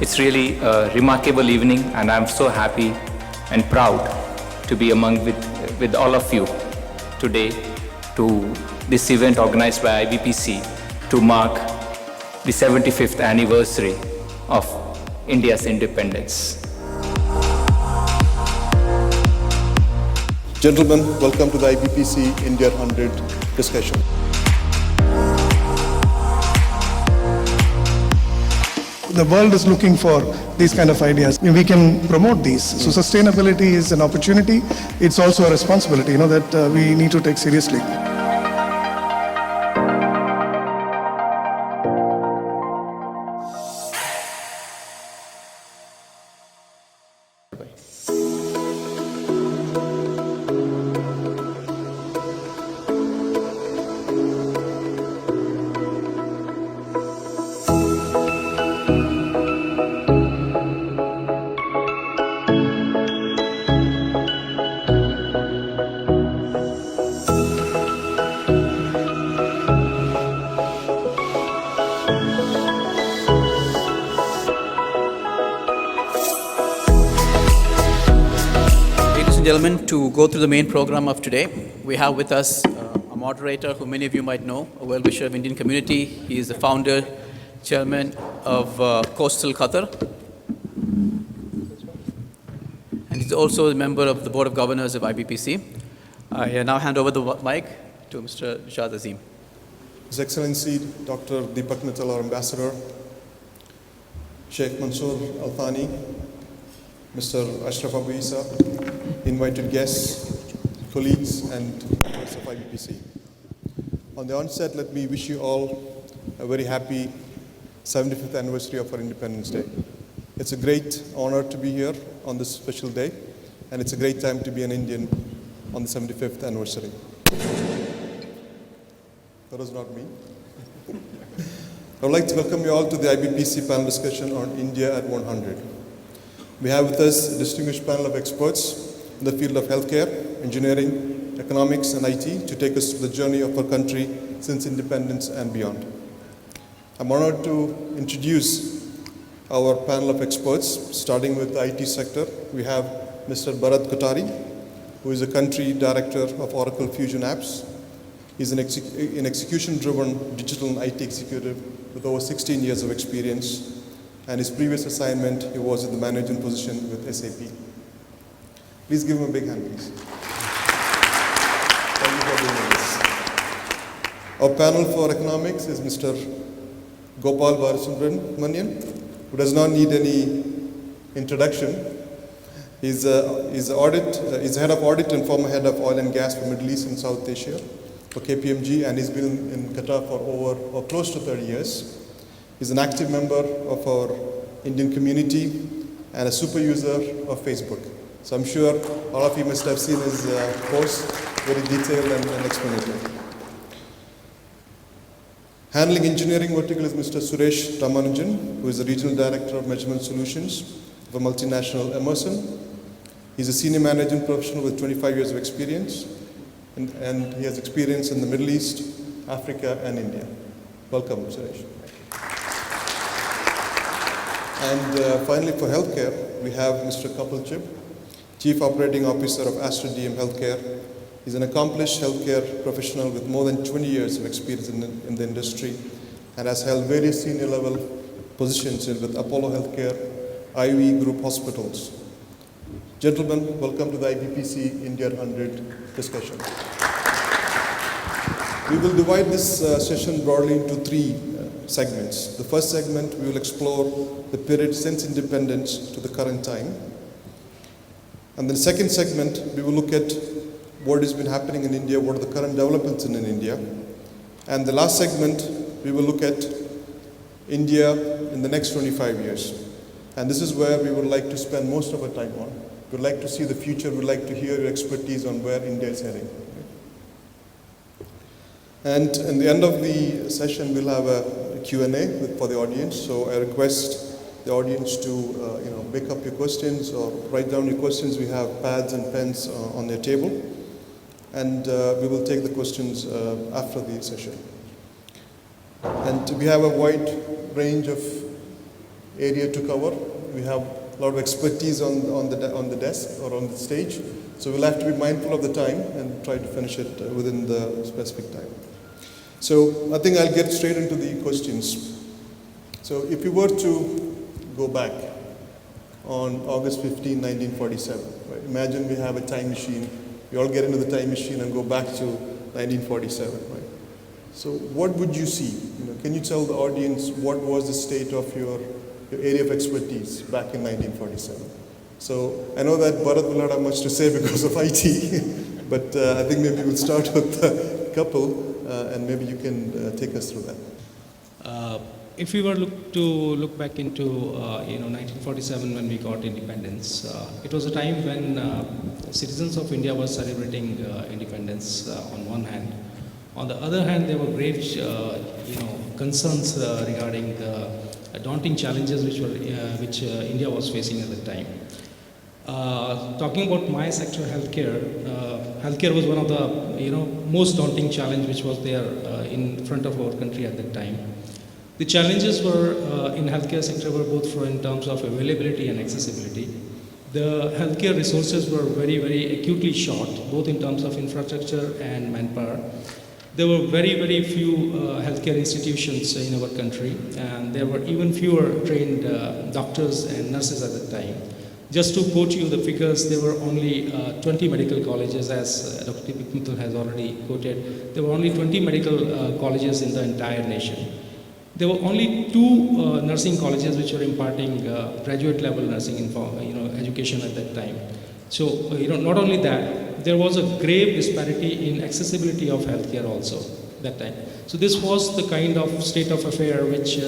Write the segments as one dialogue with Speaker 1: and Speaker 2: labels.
Speaker 1: It's really a remarkable evening, and I'm so happy and proud to be among with all of you today to this event organized by IBPC to mark the 75th anniversary of India's independence.
Speaker 2: Gentlemen, welcome to the IBPC India 100 discussion.
Speaker 3: The world is looking for these kind of ideas. We can promote these. So sustainability is an opportunity. It's also a responsibility, that we need to take seriously.
Speaker 4: Gentlemen, to go through the main program of today, we have with us a moderator who many of you might know, a well-wisher of Indian community. He is the founder, chairman of Coastal Qatar, and he's also a member of the Board of Governors of IBPC. I now hand over the mic to Mr. Nishad Azim.
Speaker 2: His Excellency Dr. Deepak Mittal, our Ambassador, Sheikh Mansoor Al-Thani, Mr. Ashraf Abu Isa, invited guests, colleagues, and members of IBPC. On the onset, let me wish you all a very happy 75th anniversary of our Independence Day. It's a great honor to be here on this special day, and it's a great time to be an Indian on the 75th anniversary. That was not me. I would like to welcome you all to the IBPC panel discussion on India at 100. We have with us a distinguished panel of experts in the field of healthcare, engineering, economics, and IT to take us through the journey of our country since independence and beyond. I'm honored to introduce our panel of experts, starting with the IT sector. We have Mr. Bharat Kothari, who is a country director of Oracle Fusion Apps. He's an execution-driven digital and IT executive with over 16 years of experience. And his previous assignment, he was in the management position with SAP. Please give him a big hand, please. Thank you for doing this. Our panel for economics is Mr. Gopal Balasubramanian, who does not need any introduction. He's head of audit and former head of oil and gas for Middle East and South Asia for KPMG, and he's been in Qatar for close to 30 years. He's an active member of our Indian community and a super user of Facebook. So I'm sure all of you must have seen his posts, very detailed and explanatory. Handling engineering vertical is Mr. Suresh Ramanujan, who is the Regional Director of Measurement Solutions for multinational Emerson. He's a senior management professional with 25 years of experience, and he has experience in the Middle East, Africa, and India. Welcome, Suresh. And finally, for healthcare, we have Mr. Kapil Chib, Chief Operating Officer of Astra DM Healthcare. He's an accomplished healthcare professional with more than 20 years of experience in the industry and has held various senior level positions with Apollo Healthcare, IV Group Hospitals. Gentlemen, welcome to the IBPC India 100 discussion. We will divide this session broadly into three segments. The first segment, we will explore the period since independence to the current time. And the second segment, we will look at what has been happening in India, what are the current developments in India. And the last segment, we will look at India in the next 25 years. And this is where we would like to spend most of our time on. We'd like to see the future, we'd like to hear your expertise on where India is heading. And in the end of the session, we'll have a Q&A for the audience. So I request the audience to make up your questions or write down your questions. We have pads and pens on your table. And we will take the questions after the session. And we have a wide range of area to cover. We have a lot of expertise on the desk or on the stage. So we'll have to be mindful of the time and try to finish it within the specific time. So I think I'll get straight into the questions. So if you were to go back on August 15, 1947, right? Imagine we have a time machine. We all get into the time machine and go back to 1947, right? So what would you see? Can you tell the audience what was the state of your area of expertise back in 1947? So I know that Bharat will not have much to say because of IT, but I think maybe we'll start with a couple, and maybe you can take us through that.
Speaker 5: If we were to look back into 1947 when we got independence, it was a time when citizens of India were celebrating independence on one hand. On the other hand, there were great concerns regarding the daunting challenges which India was facing at the time. Talking about my sector, healthcare, healthcare was one of the most daunting challenge which was there in front of our country at that time. The challenges were in healthcare sector were both in terms of availability and accessibility. The healthcare resources were very, very acutely short, both in terms of infrastructure and manpower. There were very, very few healthcare institutions in our country, and there were even fewer trained doctors and nurses at the time. Just to quote you the figures, there were only 20 medical colleges, as Dr. Mittal has already quoted. There were only 20 medical colleges in the entire nation. There were only 2 nursing colleges which were imparting graduate level nursing education at that time. So not only that, there was a grave disparity in accessibility of healthcare also that time. So this was the kind of state of affair which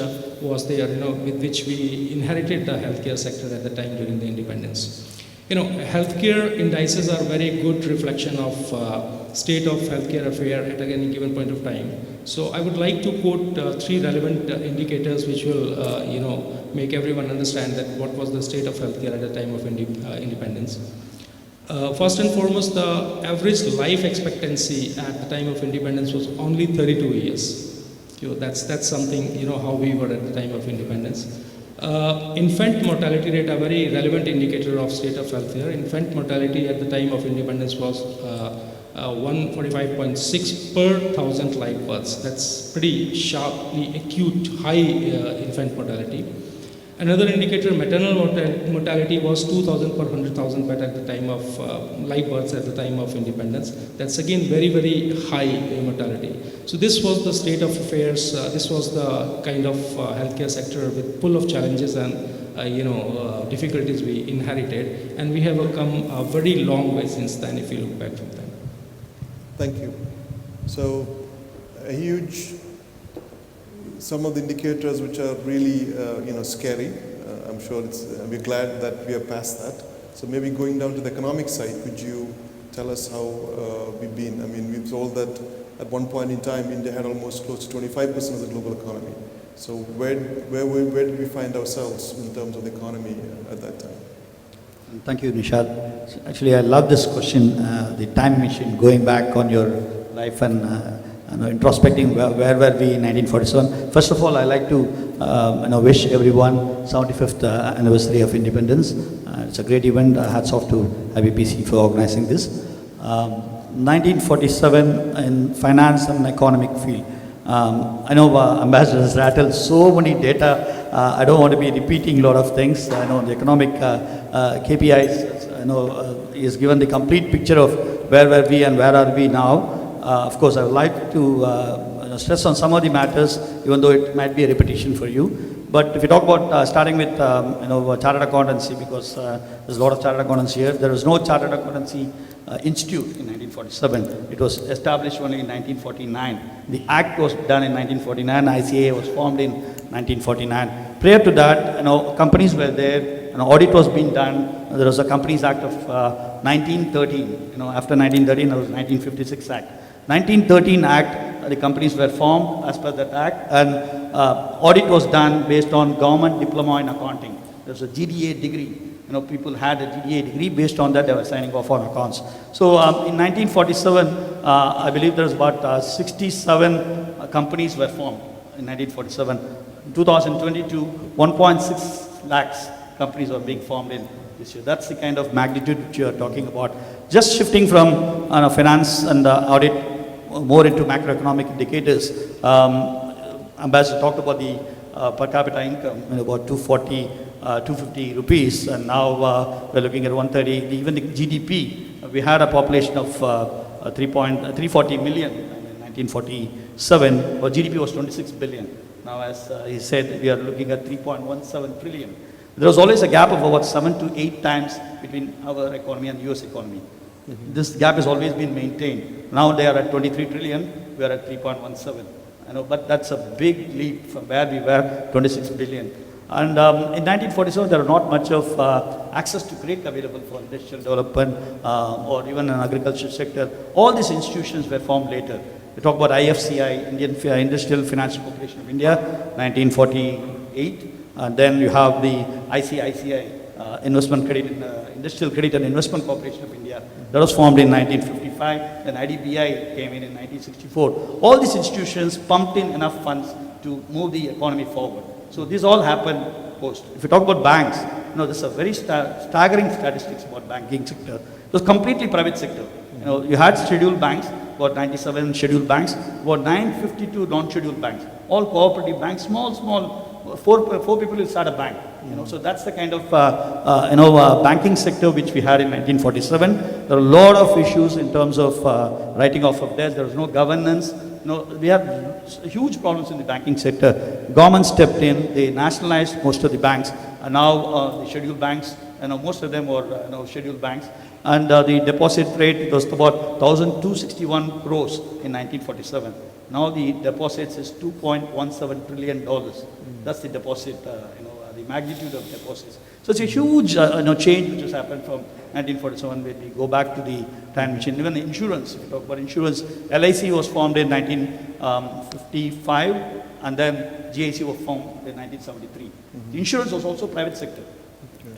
Speaker 5: was there, with which we inherited the healthcare sector at the time during the independence. Healthcare indices are very good reflection of state of healthcare affair at any given point of time. So I would like to quote 3 relevant indicators which will, make everyone understand that what was the state of healthcare at the time of independence. First and foremost, the average life expectancy at the time of independence was only 32 years. That's something, how we were at the time of independence. Infant mortality rate, a very relevant indicator of state of health here. Infant mortality at the time of independence was 145.6 per 1,000 live births. That's pretty sharply acute, high infant mortality. Another indicator, maternal mortality was 2,000 per 100,000 but at the time of live births at the time of independence. That's again very, very high mortality. So this was the state of affairs. This was the kind of healthcare sector with full of challenges and difficulties we inherited, and we have come a very long way since then if you look back from then.
Speaker 2: Thank you. So a huge, some of the indicators which are really scary. I'm sure we're glad that we are past that. So maybe going down to the economic side, could you tell us how we've been? I mean, we've told that at one point in time, India had almost close to 25% of the global economy. So where did we find ourselves in terms of the economy at that time?
Speaker 6: Thank you, Nishad. Actually, I love this question, the time machine, going back on your life and introspecting where were we in 1947. First of all, I like to wish everyone 75th anniversary of independence. It's a great event. Hats off to IBPC for organizing this. 1947 in finance and economic field. I know Ambassador has rattled so many data. I don't want to be repeating a lot of things. I know the economic KPIs, he has given the complete picture of where were we and where are we now. Of course, I would like to stress on some of the matters, even though it might be a repetition for you. But if you talk about starting with chartered accountancy, because there's a lot of chartered accountants here. There was no chartered accountancy institute in 1947. It was established only in 1949. The Act was done in 1949. ICAI was formed in 1949. Prior to that, companies were there. An audit was being done. There was a Companies Act of 1913. After 1913, there was 1956 Act. 1913 Act, the companies were formed as per that Act, and audit was done based on government diploma in accounting. There was a GDA degree. People had a GDA degree. Based on that, they were signing off on accounts. So in 1947, I believe there was about 67 companies were formed. in 1947. In 2022, 1.6 lakhs companies are being formed in this year. That's the kind of magnitude which you are talking about. Just shifting from finance and audit more into macroeconomic indicators. Ambassador talked about the per capita income, about 250 rupees, and now we're looking at 130. Even the GDP, we had a population of 340 million in 1947, but GDP was 26 billion. Now, as he said, we are looking at 3.17 trillion. There was always a gap of about 7 to 8 times between our economy and US economy. This gap has always been maintained. Now they are at 23 trillion, we are at 3.17. But that's a big leap from where we were, 26 billion. And in 1947, there was not much of access to credit available for industrial development or even an agriculture sector. All these institutions were formed later. We talk about IFCI, Indian Industrial Financial Corporation of India, 1948. And then you have the ICICI, Industrial Credit and Investment Corporation of India. That was formed in 1955. Then IDBI came in 1964. All these institutions pumped in enough funds to move the economy forward. So these all happened post. If you talk about banks, there's a very staggering statistics about banking sector. It was completely private sector. You had scheduled banks, about 97 scheduled banks, about 952 non-scheduled banks, all cooperative banks, small. Four people will start a bank. So that's the kind of banking sector which we had in 1947. There are a lot of issues in terms of writing off of debts. There was no governance. We had huge problems in the banking sector. Government stepped in. They nationalized most of the banks, and now the scheduled banks. Most of them were scheduled banks. And the deposit rate was about 1,261 crores in 1947. Now the deposits is $2.17 trillion. That's the deposit, the magnitude of deposits. So it's a huge change which has happened from 1947 when we go back to the time machine. Even the insurance, if you talk about insurance, LIC was formed in 1955 and then GIC was formed in 1973. The insurance was also private sector.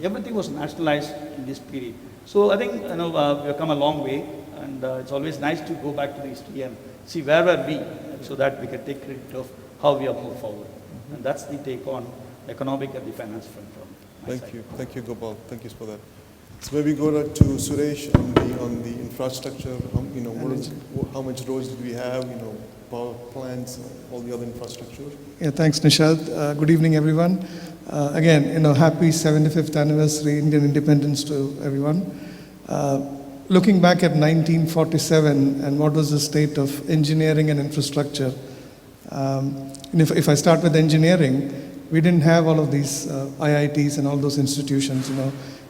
Speaker 6: Everything was nationalized in this period. So I think we have come a long way, and it's always nice to go back to the history and see where were we, so that we can take credit of how we have moved forward. And that's the take on economic and the finance front from my side.
Speaker 2: Thank you, Gopal. Thank you for that. So maybe go to Suresh on the infrastructure. How much roads do we have? Power plants, all the other infrastructure.
Speaker 3: Yeah, thanks, Nishad. Good evening, everyone. Again, happy 75th anniversary Indian independence to everyone. Looking back at 1947 and what was the state of engineering and infrastructure, if I start with engineering, we didn't have all of these IITs and all those institutions.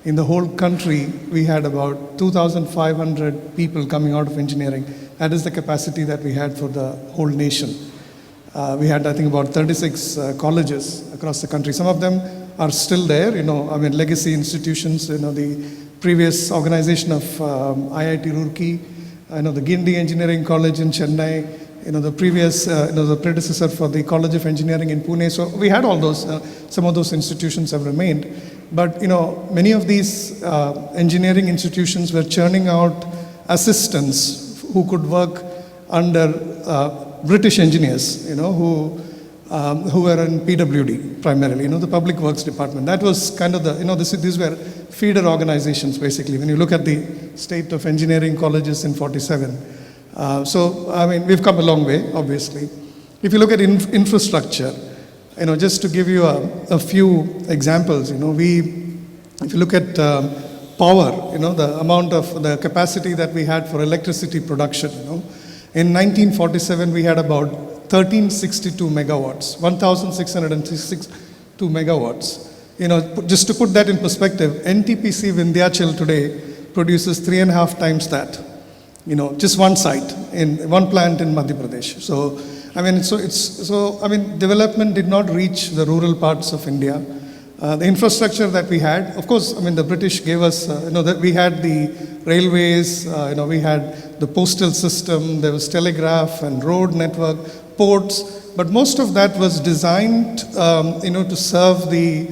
Speaker 3: In the whole country, we had about 2,500 people coming out of engineering. That is the capacity that we had for the whole nation. We had, I think, about 36 colleges across the country. Some of them are still there, legacy institutions, the previous organization of IIT Roorkee, the Gindi Engineering College in Chennai, the previous, the predecessor for the College of Engineering in Pune. So we had all those, some of those institutions have remained. But, many of these engineering institutions were churning out assistants who could work under British engineers, who were in PWD primarily, the Public Works Department. That was kind of the, these were feeder organizations basically, when you look at the state of engineering colleges in 47. We've come a long way, obviously. If you look at infrastructure, just to give you a few examples, if you look at power, the amount of the capacity that we had for electricity production, in 1947, we had about 1,362 megawatts, 1,662 megawatts. Just to put that in perspective, NTPC Vindhyachal today produces 3.5 times that. Just one site, in one plant in Madhya Pradesh. Development did not reach the rural parts of India. The infrastructure that we had, of course, the British gave us, that we had the railways, we had the postal system, there was telegraph and road network, ports, but most of that was designed, to serve the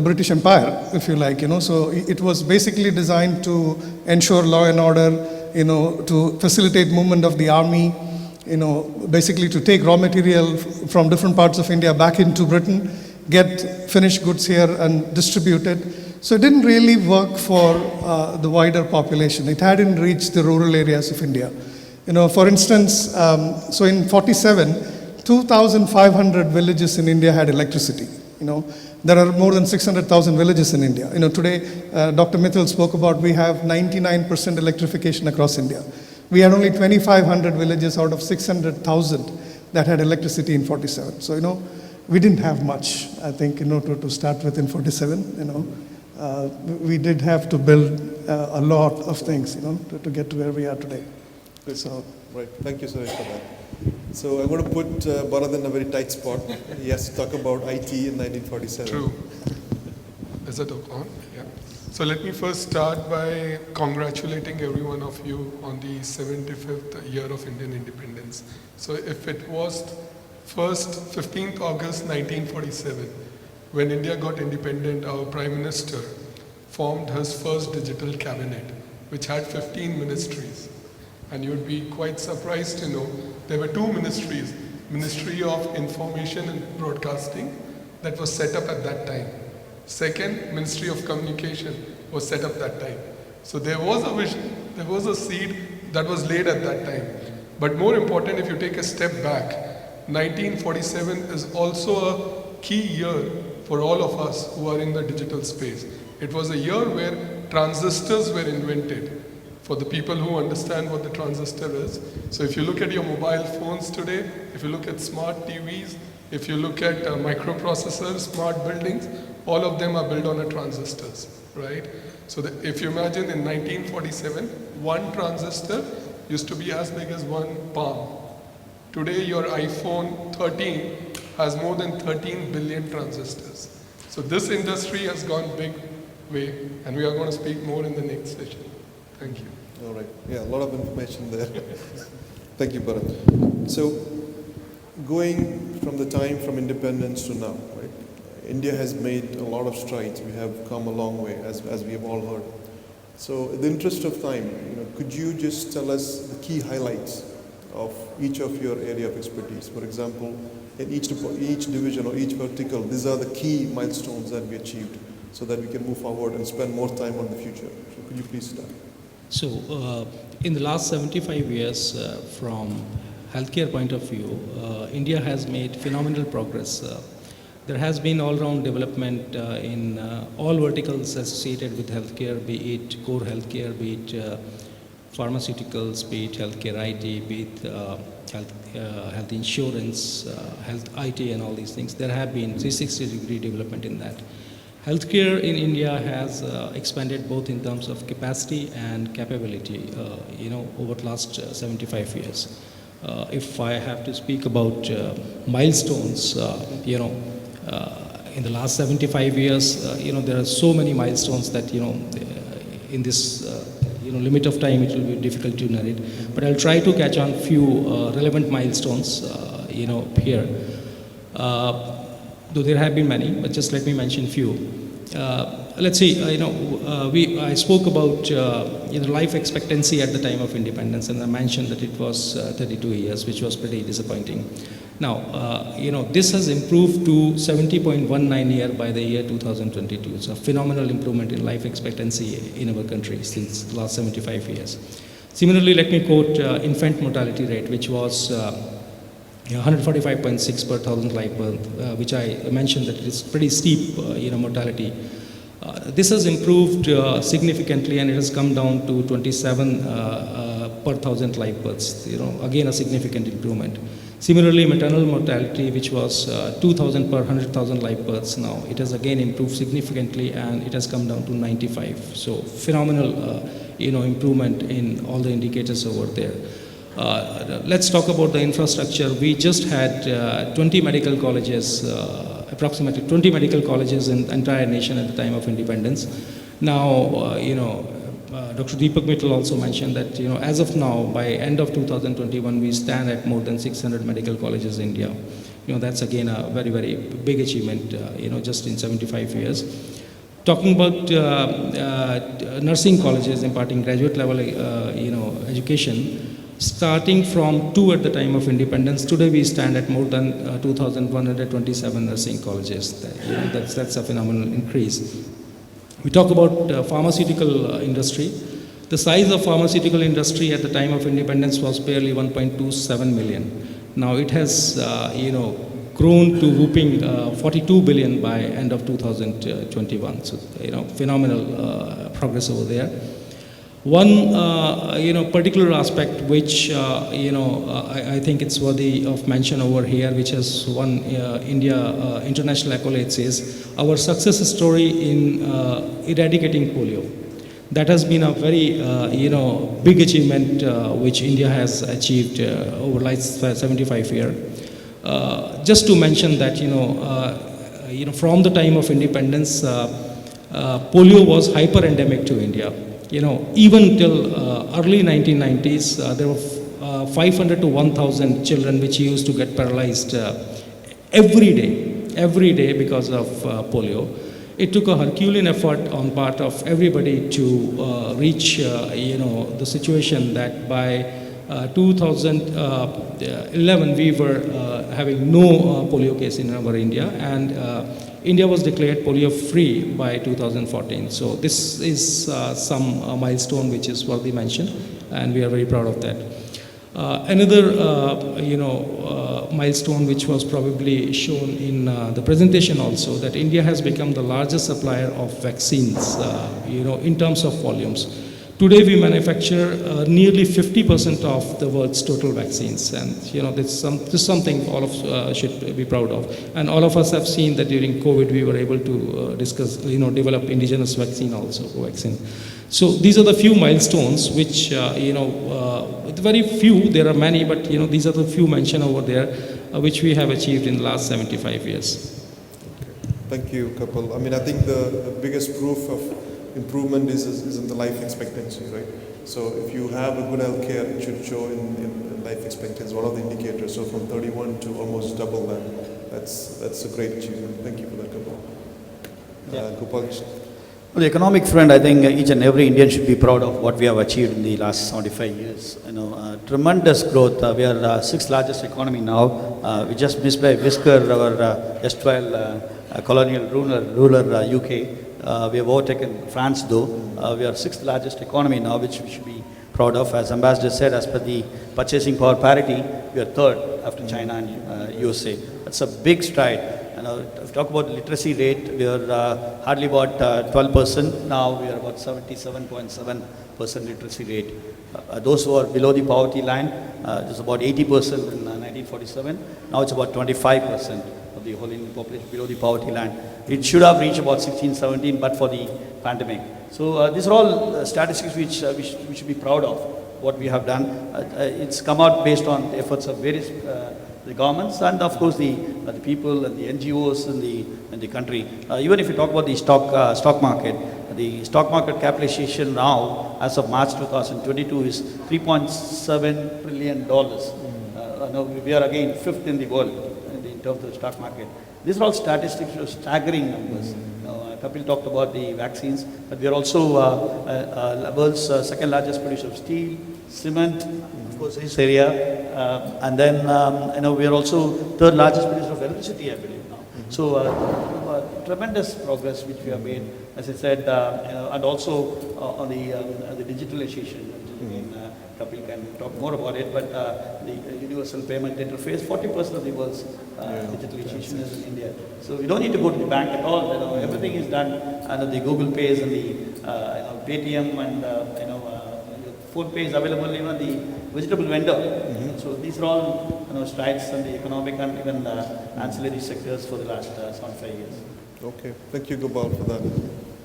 Speaker 3: British Empire, if you like, so it was basically designed to ensure law and order, to facilitate movement of the army, basically to take raw material from different parts of India back into Britain, get finished goods here and distribute it. So it didn't really work for the wider population. It hadn't reached the rural areas of India. For instance, so in 47, 2,500 villages in India had electricity. There are more than 600,000 villages in India. Today, Dr. Mithil spoke about we have 99% electrification across India. We had only 2,500 villages out of 600,000 that had electricity in 47. So, we didn't have much, I think, to start with in 47, we did have to build a lot of things, to get to where we are today. So,
Speaker 2: right. Thank you, Suresh, for that. So I'm going to put Bharat in a very tight spot. He has to talk about IT in 1947.
Speaker 7: True. Is it on? Yeah. So let me first start by congratulating every one of you on the 75th year of Indian independence. So if it was first 15th August 1947, when India got independent, our Prime Minister formed his first digital cabinet, which had 15 ministries. And you'd be quite surprised to know there were two ministries, Ministry of Information and Broadcasting that was set up at that time. Second, Ministry of Communication was set up that time. So there was a vision, there was a seed that was laid at that time. But more important, if you take a step back, 1947 is also a key year for all of us who are in the digital space. It was a year where transistors were invented. For the people who understand what the transistor is. So if you look at your mobile phones today, if you look at smart TVs, if you look at microprocessors, smart buildings, all of them are built on a transistors, right? So if you imagine in 1947, one transistor used to be as big as one palm. Today your iPhone 13 has more than 13 billion transistors. So this industry has gone big way, and we are going to speak more in the next session. Thank you.
Speaker 2: All right. Yeah, a lot of information there. Thank you, Bharat. So, going from the time from independence to now, right? India has made a lot of strides. We have come a long way, as we have all heard. So, in the interest of time, could you just tell us the key highlights of each of your area of expertise? For example, in each division or each vertical, these are the key milestones that we achieved, so that we can move forward and spend more time on the future. So, could you please start?
Speaker 5: So, in the last 75 years, from healthcare point of view, India has made phenomenal progress. There has been all-round development in all verticals associated with healthcare, be it core healthcare, be it pharmaceuticals, be it healthcare IT, be it health insurance, health IT and all these things. There have been 360-degree development in that. Healthcare in India has expanded both in terms of capacity and capability, over the last 75 years. If I have to speak about milestones, in the last 75 years, there are so many milestones that, in this, limit of time, it will be difficult to narrate. But I'll try to catch on few relevant milestones, here. Though there have been many, but just let me mention few. Let's see, I spoke about life expectancy at the time of independence, and I mentioned that it was 32 years, which was pretty disappointing. Now, this has improved to 70.19 year by the year 2022. It's a phenomenal improvement in life expectancy in our country since the last 75 years. Similarly, let me quote infant mortality rate, which was 145.6 per thousand live birth, which I mentioned that it is pretty steep, mortality. This has improved significantly, and it has come down to 27 per thousand live births. Again a significant improvement. Similarly, maternal mortality, which was 2,000 per 100,000 live births, now it has again improved significantly, and it has come down to 95. So phenomenal, improvement in all the indicators over there. Let's talk about the infrastructure. We just had 20 medical colleges, approximately 20 medical colleges in the entire nation at the time of independence. Now, Dr. Deepak Mittal also mentioned that, as of now, by end of 2021, we stand at more than 600 medical colleges in India. That's again a very, very big achievement, just in 75 years. Talking about nursing colleges imparting graduate level, education, starting from 2 at the time of independence. Today we stand at more than 2,127 nursing colleges. That's a phenomenal increase. We talk about pharmaceutical industry. The size of pharmaceutical industry at the time of independence was barely 1.27 million. Now it has, grown to whooping 42 billion by end of 2021. So, phenomenal progress over there. One, particular aspect which, I think it's worthy of mention over here, which has won India international accolades, is our success story in eradicating polio. That has been a very, big achievement which India has achieved over last 75 years. Just to mention that, from the time of independence, polio was hyper-endemic to India. Even till early 1990s, there were 500 to 1,000 children which used to get paralyzed every day because of polio. It took a Herculean effort on part of everybody to reach, the situation that by 2011 we were having no polio case in our India, and India was declared polio free by 2014. So this is some milestone which is worthy mention, and we are very proud of that. Another milestone which was probably shown in the presentation also, that India has become the largest supplier of vaccines, in terms of volumes. Today we manufacture nearly 50% of the world's total vaccines, and this is something all of should be proud of. And all of us have seen that during COVID we were able to develop indigenous vaccine also, vaccine. So these are the few milestones which, very few, there are many, but these are the few mentioned over there, which we have achieved in the last 75 years.
Speaker 2: Okay. Thank you, Kapil. I mean, I think the biggest proof of improvement is in the life expectancy, right? So if you have a good health care, it should show in life expectancy, one of the indicators. So from 31 to almost double that, that's a great achievement. Thank you for that, Kapil. Gopal.
Speaker 6: On the economic front, I think each and every Indian should be proud of what we have achieved in the last 75 years. Tremendous growth. We are the sixth largest economy now. We just missed by whisker our erstwhile colonial ruler UK. We have overtaken France though. We are sixth largest economy now, which we should be proud of. As Ambassador said, as per the purchasing power parity, we are third after China and USA. That's a big stride. If you talk about the literacy rate, we are hardly about 12%. Now we are about 77.7% literacy rate. Those who are below the poverty line, it was about 80% in 1947. Now it's about 25% of the whole Indian population below the poverty line. It should have reached about 16, 17, but for the pandemic. So these are all statistics which we should be proud of, what we have done. It's come out based on the efforts of various the governments and of course the people and the NGOs in the country. Even if you talk about the stock market capitalization now as of March 2022 is $3.7 trillion. We are again fifth in the world in terms of the stock market. These are all statistics of staggering numbers. Kapil talked about the vaccines, but we are also world's second largest producer of steel, cement, of course, this area, and then we are also third largest producer of electricity, I believe now. So tremendous progress which we have made, as I said, and also on the digitalization. Kapil can talk more about it, but the universal payment interface, 40% of the world's digitalization is in India. So we don't need to go to the bank at all. Everything is done under the Google Pays and the Paytm and Phone Pay is available even the vegetable vendor. So these are all strides in the economic and even ancillary sectors for the last 75 years.
Speaker 2: Okay, thank you, Gopal, for that.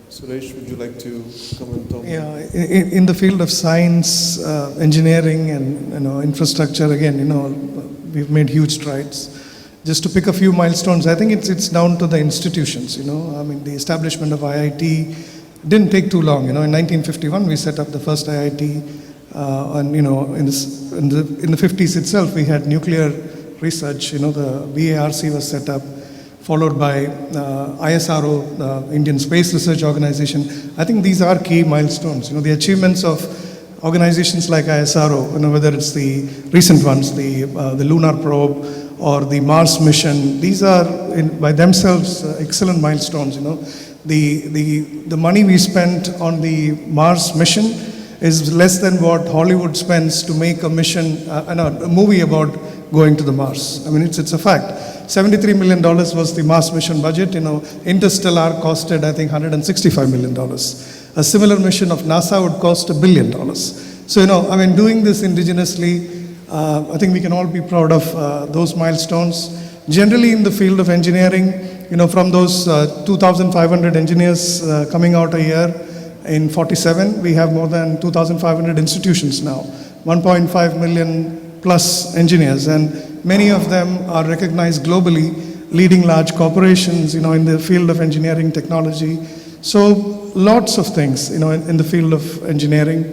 Speaker 2: Suresh, would you like to comment on?
Speaker 3: Yeah, in the field of science, engineering, and infrastructure, again, we've made huge strides. Just to pick a few milestones, I think it's down to the institutions. I mean, the establishment of IIT didn't take too long. In 1951 we set up the first IIT, and in the 50s itself we had nuclear research. The VARC was set up, followed by ISRO, the Indian Space Research Organization. I think these are key milestones. The achievements of organizations like ISRO, whether it's the recent ones, the lunar probe or the Mars mission, these are by themselves excellent milestones. The money we spent on the Mars mission is less than what Hollywood spends to make a movie about going to the Mars. I mean, it's a fact. $73 million was the Mars mission budget. Interstellar costed, I think, $165 million. A similar mission of NASA would cost $1 billion. So, doing this indigenously, I think we can all be proud of those milestones. Generally, in the field of engineering, from those 2,500 engineers coming out a year in 47, we have more than 2,500 institutions now, 1.5 million plus engineers, and many of them are recognized globally, leading large corporations, in the field of engineering technology. So lots of things, in the field of engineering,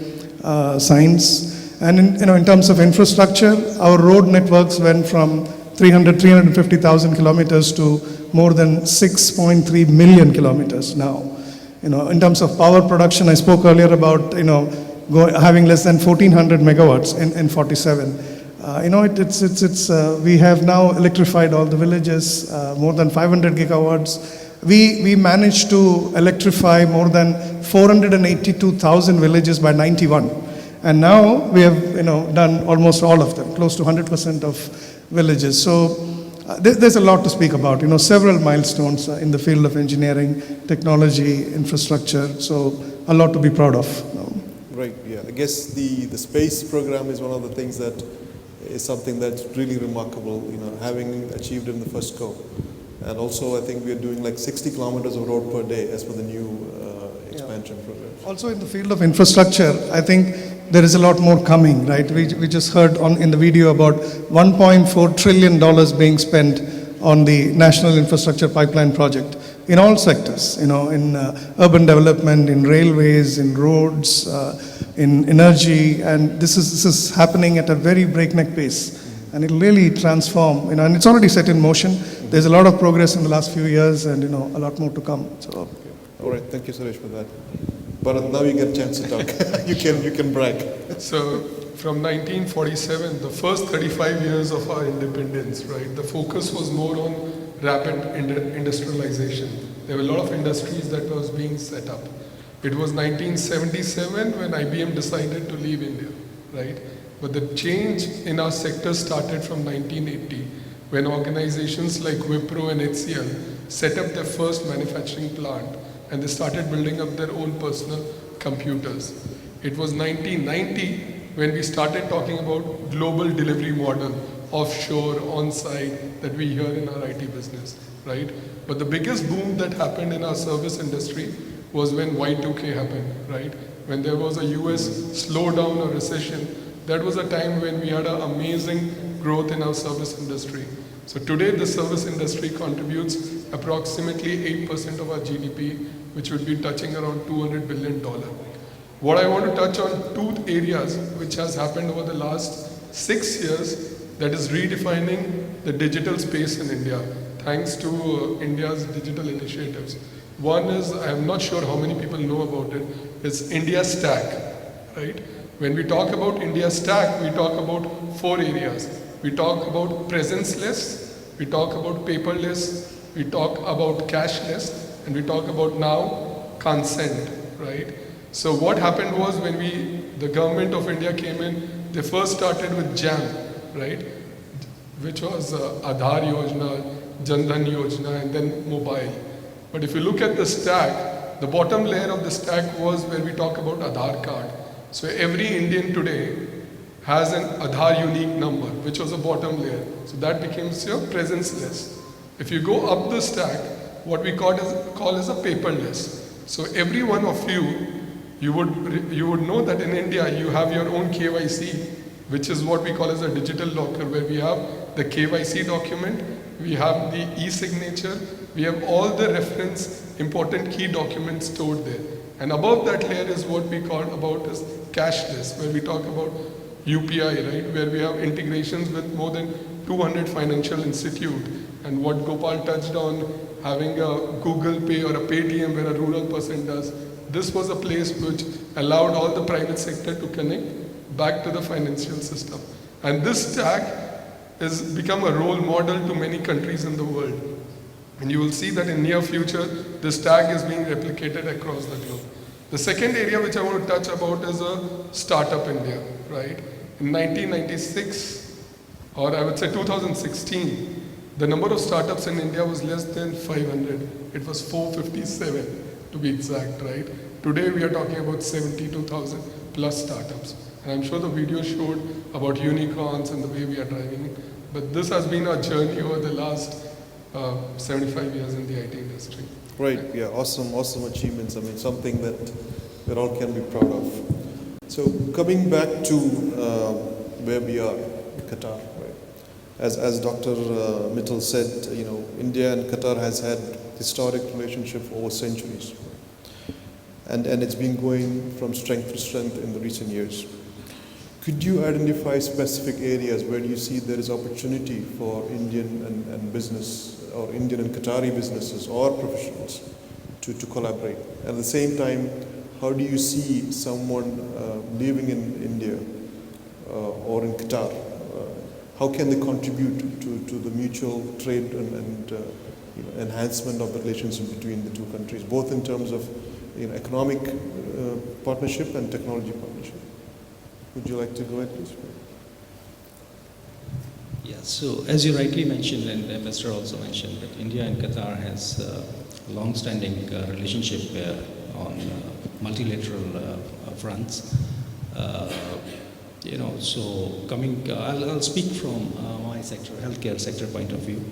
Speaker 3: science, and in terms of infrastructure, our road networks went from 350,000 kilometers to more than 6.3 million kilometers now. In terms of power production, I spoke earlier about having less than 1,400 megawatts in 47. We have now electrified all the villages, more than 500 gigawatts. We managed to electrify more than 482,000 villages by 91. And now we have done almost all of them, close to 100% of villages. So there's a lot to speak about, several milestones in the field of engineering, technology, infrastructure, so a lot to be proud of.
Speaker 2: Right, yeah. I guess the space program is one of the things that is something that's really remarkable, having achieved in the first go. And also, I think we are doing like 60 kilometers of road per day as per the new expansion program.
Speaker 3: Also in the field of infrastructure, I think there is a lot more coming, right? We just heard in the video about $1.4 trillion being spent on the National Infrastructure Pipeline Project in all sectors, in urban development, in railways, in roads, in energy, and this is happening at a very breakneck pace. And it'll really transform, and it's already set in motion. There's a lot of progress in the last few years and, a lot more to come. So.
Speaker 2: All right, thank you, Suresh, for that. But now you get a chance to talk. you can brag.
Speaker 7: So from 1947, the first 35 years of our independence, right, the focus was more on rapid industrialization. There were a lot of industries that was being set up. It was 1977 when IBM decided to leave India, right? But the change in our sector started from 1980 when organizations like Wipro and HCL set up their first manufacturing plant and they started building up their own personal computers. It was 1990 when we started talking about global delivery model, offshore, on-site, that we hear in our IT business, right? But the biggest boom that happened in our service industry was when Y2K happened, right? When there was a US slowdown or recession, that was a time when we had an amazing growth in our service industry. So today the service industry contributes approximately 8% of our GDP, which would be touching around $200 billion. What I want to touch on two areas which has happened over the last 6 years that is redefining the digital space in India, thanks to India's digital initiatives. One is, I'm not sure how many people know about it, it's India Stack, right? When we talk about India Stack, we talk about 4 areas. We talk about presence-less, we talk about paperless, we talk about cashless, and we talk about now consent, right? So what happened was when the government of India came in, they first started with JAM, right? Which was Aadhaar Yojana, Jan Dhan Yojana, and then mobile. But if you look at the stack, the bottom layer of the stack was where we talk about Aadhaar card. So every Indian today has an Aadhaar unique number, which was a bottom layer. So that becomes your presence-less. If you go up the stack, what we call as a paperless. So every one of you would know that in India you have your own KYC, which is what we call as a digital locker, where we have the KYC document, we have the e-signature, we have all the reference important key documents stored there. And above that layer is what we call about as cashless, where we talk about UPI, right, where we have integrations with more than 200 financial institutes. And what Gopal touched on, having a Google Pay or a Paytm where a rural person does, this was a place which allowed all the private sector to connect back to the financial system. And this stack has become a role model to many countries in the world. And you will see that in near future, this stack is being replicated across the globe. The second area which I want to touch about is a Startup India, right? In 1996, or I would say 2016, the number of startups in India was less than 500. It was 457 to be exact, right? Today we are talking about 72,000 plus startups. And I'm sure the video showed about unicorns and the way we are driving it. But this has been our journey over the last 75 years in the IT industry.
Speaker 2: Right, yeah, awesome achievements. I mean, something that we all can be proud of. So coming back to where we are, Qatar, right? As Dr. Mittal said, you know, India and Qatar has had historic relationship for over centuries. And it's been going from strength to strength in the recent years. Could you identify specific areas where you see there is opportunity for Indian and business, or Indian and Qatari businesses or professionals to collaborate? At the same time, how do you see someone living in India or in Qatar? How can they contribute to the mutual trade and you know, enhancement of the relationship between the two countries, both in terms of economic partnership and technology partnership? Would you like to go ahead, please?
Speaker 5: Yeah, so as you rightly mentioned, and Ambassador also mentioned, that India and Qatar has a long-standing relationship on multilateral fronts. So coming, I'll speak from my sector, healthcare sector point of view.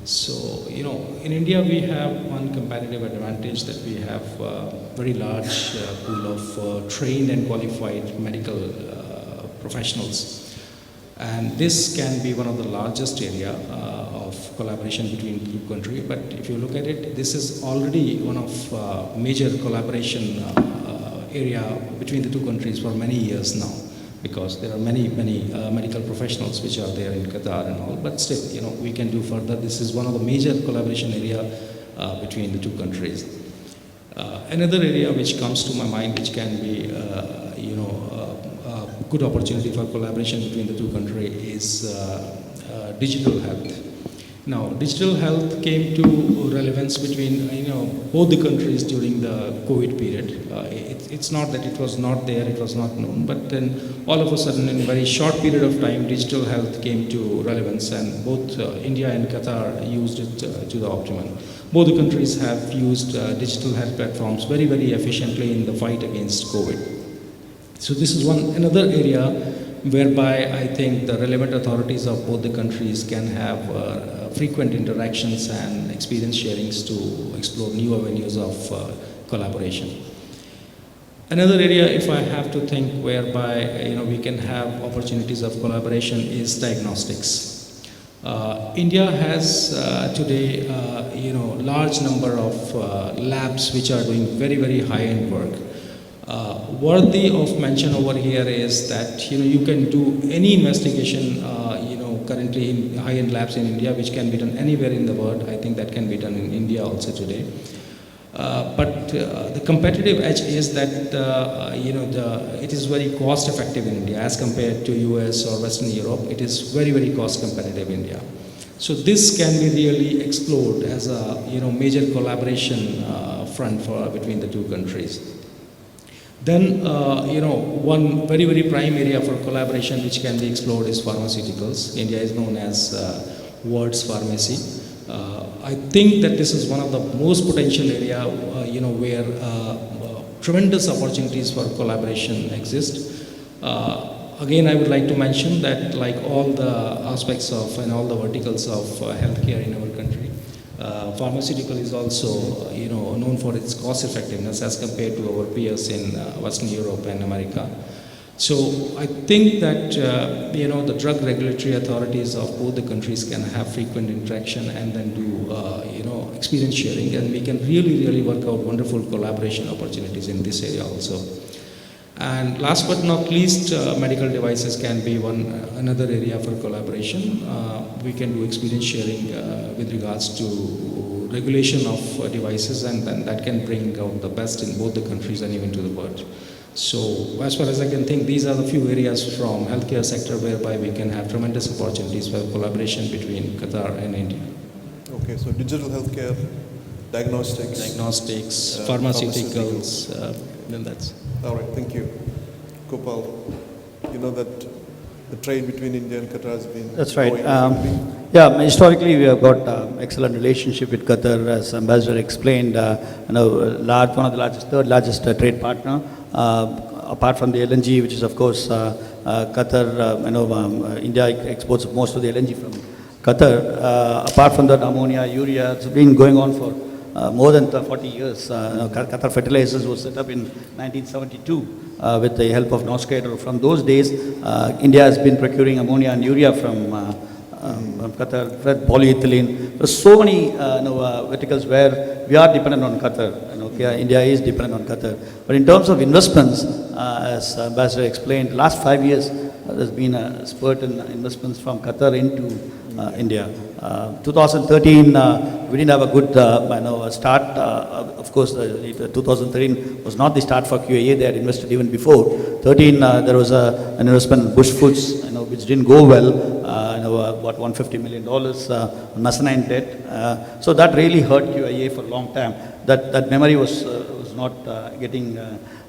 Speaker 5: So, in India we have one competitive advantage, that we have a very large pool of trained and qualified medical professionals. And this can be one of the largest area of collaboration between the two countries. But if you look at it, this is already one of major collaboration area between the two countries for many years now, because there are many medical professionals which are there in Qatar and all. But still, we can do further. This is one of the major collaboration area between the two countries. Another area which comes to my mind, which can be good opportunity for collaboration between the two countries, is digital health. Now, digital health came to relevance between both the countries during the COVID period. It's not that it was not there, it was not known, but then all of a sudden, in a very short period of time, digital health came to relevance, and both India and Qatar used it to the optimum. Both the countries have used digital health platforms very, very efficiently in the fight against COVID. So this is another area whereby I think the relevant authorities of both the countries can have frequent interactions and experience sharings to explore new avenues of collaboration. Another area, if I have to think, whereby we can have opportunities of collaboration, is diagnostics. India has today large number of labs which are doing very, very high-end work. Worthy of mention over here is that you can do any investigation currently in high-end labs in India, which can be done anywhere in the world. I think that can be done in India also today. But the competitive edge is that it is very cost effective in India as compared to US or Western Europe. It is very, very cost competitive in India. So this can be really explored as a major collaboration front between the two countries. Then, one very, very prime area for collaboration which can be explored is pharmaceuticals. India is known as world's pharmacy. I think that this is one of the most potential area, where tremendous opportunities for collaboration exist. Again, I would like to mention that, like all the aspects of and all the verticals of healthcare in our country, pharmaceutical is also, known for its cost effectiveness as compared to our peers in Western Europe and America. So I think that, the drug regulatory authorities of both the countries can have frequent interaction and then do, experience sharing, and we can really, really work out wonderful collaboration opportunities in this area also. And last but not least, medical devices can be another area for collaboration. We can do experience sharing with regards to regulation of devices, and then that can bring out the best in both the countries and even to the world. So as far as I can think, these are the few areas from healthcare sector whereby we can have tremendous opportunities for collaboration between Qatar and India.
Speaker 2: Okay, so digital healthcare, diagnostics.
Speaker 5: Diagnostics, pharmaceuticals, then that's.
Speaker 2: All right, thank you. Gopal, you know that the trade between India and Qatar has been
Speaker 6: That's right.
Speaker 2: growing rapidly.
Speaker 6: Yeah, historically we have got excellent relationship with Qatar, as Ambassador explained. One of the largest, third largest trade partner. Apart from the LNG, which is of course Qatar. India exports most of the LNG from Qatar. Apart from that, ammonia, urea, it's been going on for more than 40 years. Qatar Fertilizers was set up in 1972 with the help of Noscator. From those days, India has been procuring ammonia and urea from Qatar, polyethylene. There's so many verticals where we are dependent on Qatar. India is dependent on Qatar. But in terms of investments, as Ambassador explained, last 5 years there's been a spurt in investments from Qatar into India. 2013, we didn't have a good start. Of course, 2013 was not the start for QAA. They had invested even before. 13, there was an investment in Bush Foods, which didn't go well. About $150 million mezzanine debt. So that really hurt QAA for a long time. That memory was not getting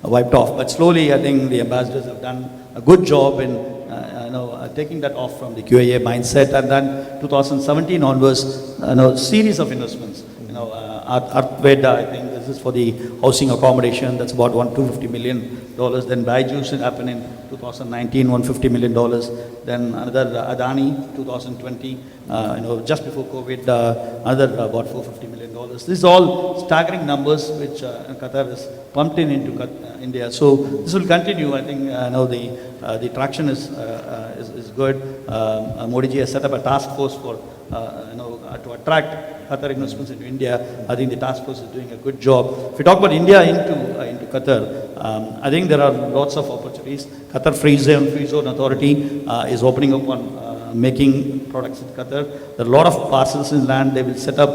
Speaker 6: wiped off. But slowly, I think the ambassadors have done a good job in taking that off from the QAA mindset. And then 2017 onwards, series of investments. Arthved, I think this is for the housing accommodation. That's about $250 million. Then Byju's happened in 2019, $150 million. Then another Adani, 2020, just before COVID, another about $450 million. These are all staggering numbers which Qatar has pumped into India. So this will continue. I think the traction is good. Modi ji has set up a task force for to attract Qatar investments into India. I think the task force is doing a good job. If we talk about India into Qatar, I think there are lots of opportunities. Qatar Free Zone Authority is opening up on making products in Qatar. There are a lot of parcels in land. They will set up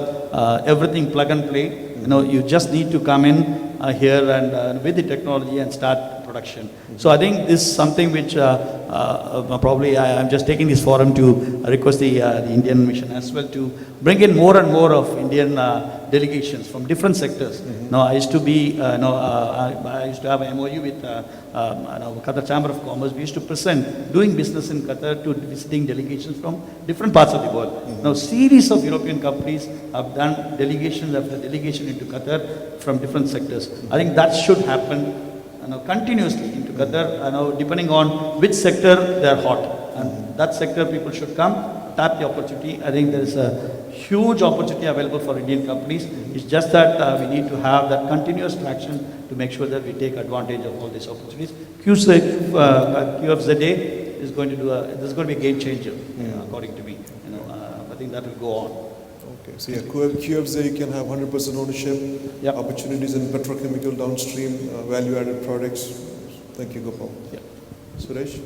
Speaker 6: everything plug and play. You just need to come in here and with the technology and start production. So I think this is something which probably I'm just taking this forum to request the Indian mission as well to bring in more and more of Indian delegations from different sectors. I used to be, I used to have an MOU with Qatar Chamber of Commerce. We used to present doing business in Qatar to visiting delegations from different parts of the world. Now, series of European companies have done delegation after delegation into Qatar from different sectors. I think that should happen continuously into Qatar, depending on which sector they are hot. And that sector people should come, tap the opportunity. I think there is a huge opportunity available for Indian companies. It's just that we need to have that continuous traction to make sure that we take advantage of all these opportunities. QFZA is going to this is going to be a game changer, according to me. I think that will go on.
Speaker 2: Okay, so QFZA, you can have 100% ownership, opportunities in petrochemical downstream, value-added products. Thank you, Gopal. Suresh?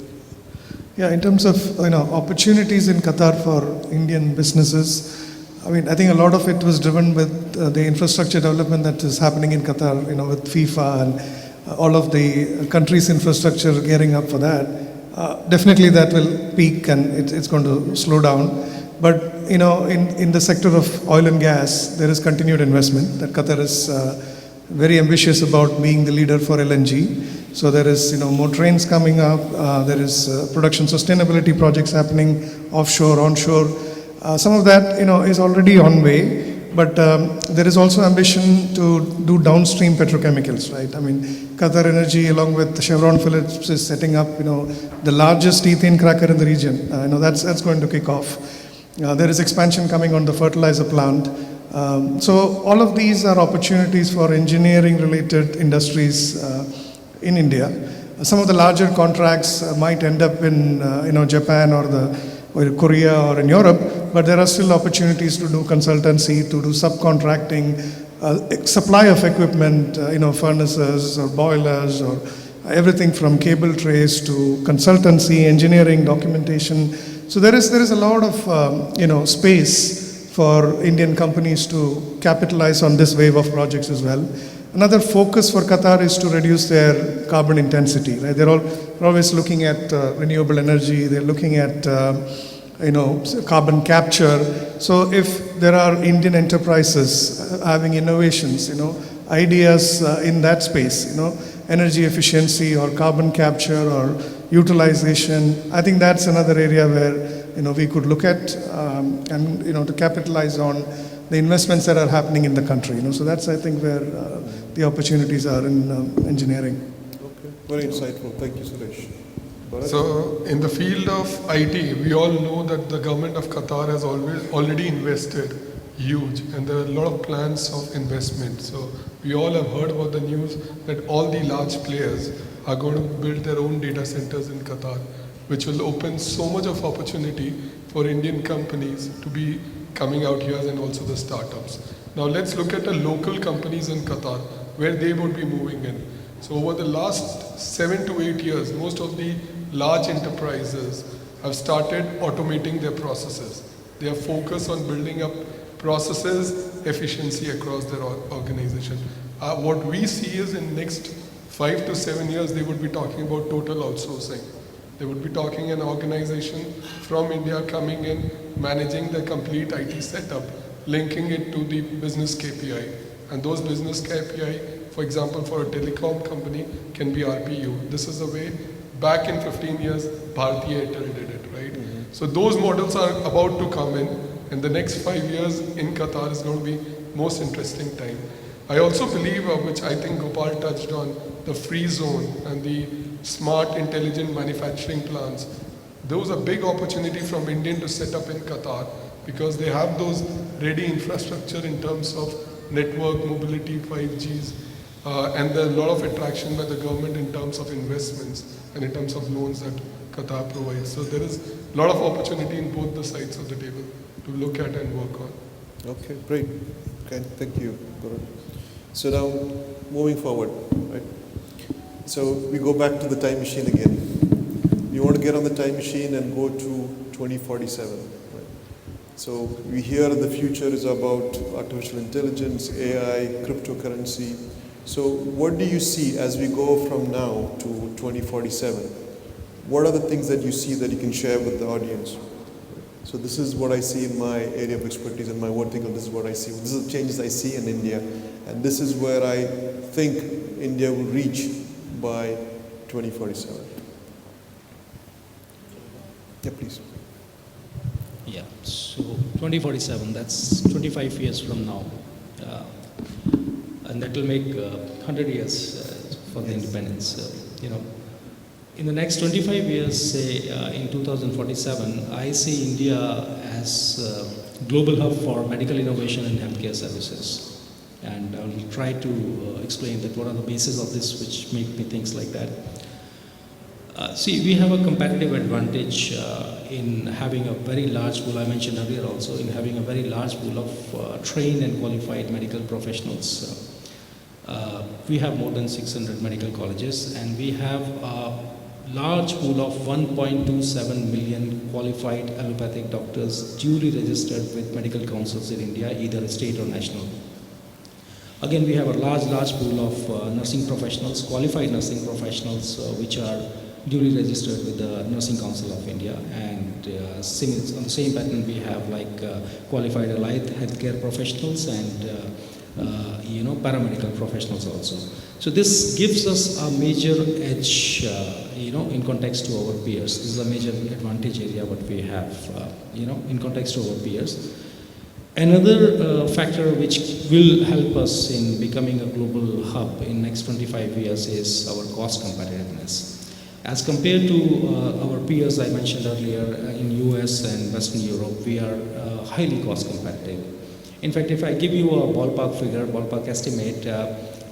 Speaker 3: Yeah, in terms of opportunities in Qatar for Indian businesses, I think a lot of it was driven with the infrastructure development that is happening in Qatar, with FIFA and all of the country's infrastructure gearing up for that. Definitely that will peak and it's going to slow down. But in the sector of oil and gas, there is continued investment that Qatar is very ambitious about being the leader for LNG. So there is more trains coming up. There is production sustainability projects happening offshore, onshore. Some of that is already on way. But there is also ambition to do downstream petrochemicals, right? Qatar Energy, along with Chevron Phillips, is setting up the largest ethane cracker in the region. That's going to kick off. There is expansion coming on the fertilizer plant. So all of these are opportunities for engineering-related industries in India. Some of the larger contracts might end up in Japan or Korea or in Europe, but there are still opportunities to do consultancy, to do subcontracting, supply of equipment, furnaces or boilers or everything from cable trays to consultancy, engineering, documentation. So there is a lot of space for Indian companies to capitalize on this wave of projects as well. Another focus for Qatar is to reduce their carbon intensity. Right? They're always looking at renewable energy. They're looking at carbon capture. So if there are Indian enterprises having innovations, ideas in that space, energy efficiency or carbon capture or utilization, I think that's another area where we could look at and to capitalize on the investments that are happening in the country. So that's, I think, where the opportunities are in engineering.
Speaker 2: Okay, very insightful. Thank you, Suresh. Bharat?
Speaker 7: So in the field of IT, we all know that the government of Qatar has already invested huge, and there are a lot of plans of investment. So we all have heard about the news that all the large players are going to build their own data centers in Qatar, which will open so much of opportunity for Indian companies to be coming out here and also the startups. Now let's look at the local companies in Qatar, where they would be moving in. So over the last 7 to 8 years, most of the large enterprises have started automating their processes. They are focused on building up processes efficiency across their organization. What we see is in next 5 to 7 years, they would be talking about total outsourcing. They would be talking an organization from India coming in, managing the complete IT setup, linking it to the business KPI. And those business KPI, for example, for a telecom company, can be RPU. This is the way back in 15 years, Bharti Airtel did it, right? Mm-hmm. So those models are about to come in, and the next 5 years in Qatar is going to be most interesting time. I also believe, which I think Gopal touched on, the free zone and the smart, intelligent manufacturing plants. Those are big opportunity from Indian to set up in Qatar, because they have those ready infrastructure in terms of network, mobility, 5Gs, and there are a lot of attraction by the government in terms of investments and in terms of loans that Qatar provides. So there is a lot of opportunity in both the sides of the table to look at and work on.
Speaker 2: Okay, great. Okay, thank you, Guru. So now, moving forward, right? So we go back to the time machine again. We want to get on the time machine and go to 2047. Right? So we hear the future is about artificial intelligence, AI, cryptocurrency. So what do you see as we go from now to 2047? What are the things that you see that you can share with the audience? So this is what I see in my area of expertise and my vertical. This is what I see. This is the changes I see in India. And this is where I think India will reach by 2047. Yeah, please.
Speaker 5: Yeah, so 2047, that's 25 years from now. And that will make 100 years for the independence. In the next 25 years, say in 2047, I see India as a global hub for medical innovation and healthcare services. And I'll try to explain that what are the bases of this which make me think like that. See, we have a competitive advantage in having a very large pool, I mentioned earlier also, in having a very large pool of trained and qualified medical professionals. We have more than 600 medical colleges, and we have a large pool of 1.27 million qualified allopathic doctors duly registered with medical councils in India, either state or national. Again, we have a large pool of nursing professionals, qualified nursing professionals, which are duly registered with the Nursing Council of India. And on the same pattern, we have qualified allied healthcare professionals and paramedical professionals also. So this gives us a major edge, in context to our peers. This is a major advantage area what we have, in context to our peers. Another factor which will help us in becoming a global hub in next 25 years is our cost competitiveness. As compared to our peers I mentioned earlier in US and Western Europe, we are highly cost competitive. In fact, if I give you a ballpark estimate,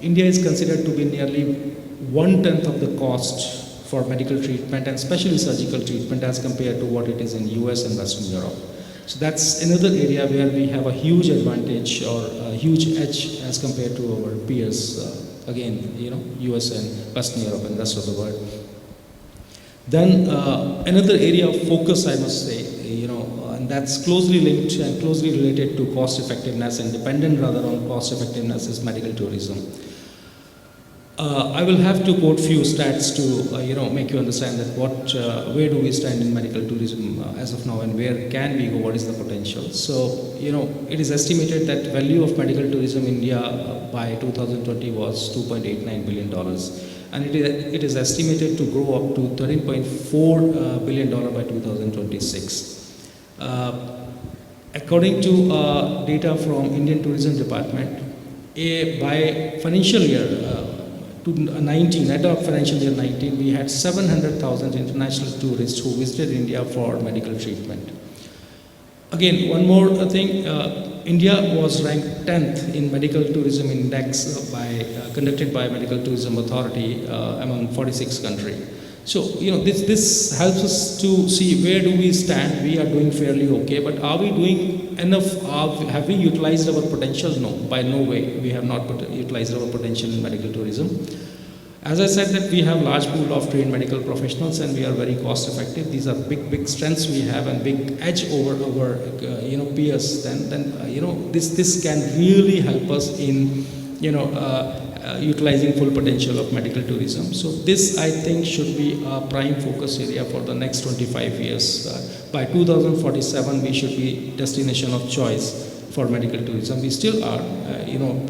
Speaker 5: India is considered to be nearly 1/10 of the cost for medical treatment and especially surgical treatment as compared to what it is in US and Western Europe. So that's another area where we have a huge advantage or a huge edge as compared to our peers, again, US and Western Europe and rest of the world. Then another area of focus, I must say, and that's closely linked and closely related to cost effectiveness and dependent rather on cost effectiveness, is medical tourism. I will have to quote few stats to make you understand that where do we stand in medical tourism as of now, and where can we go, what is the potential. So it is estimated that value of medical tourism in India by 2020 was $2.89 billion, and it is estimated to grow up to $13.4 billion by 2026. According to data from Indian Tourism Department, by financial year 19, at our financial year 19, we had 700,000 international tourists who visited India for medical treatment. Again, one more thing, India was ranked 10th in medical tourism index conducted by Medical Tourism Authority among 46 countries. So, this helps us to see where do we stand. We are doing fairly okay, but are we doing enough? Have we utilized our potential? No, by no way. We have not utilized our potential in medical tourism. As I said, that we have large pool of trained medical professionals and we are very cost effective. These are big strengths we have and big edge over our peers. Then this can really help us in utilizing full potential of medical tourism. So this, I think, should be a prime focus area for the next 25 years. By 2047, we should be destination of choice for medical tourism. We still are,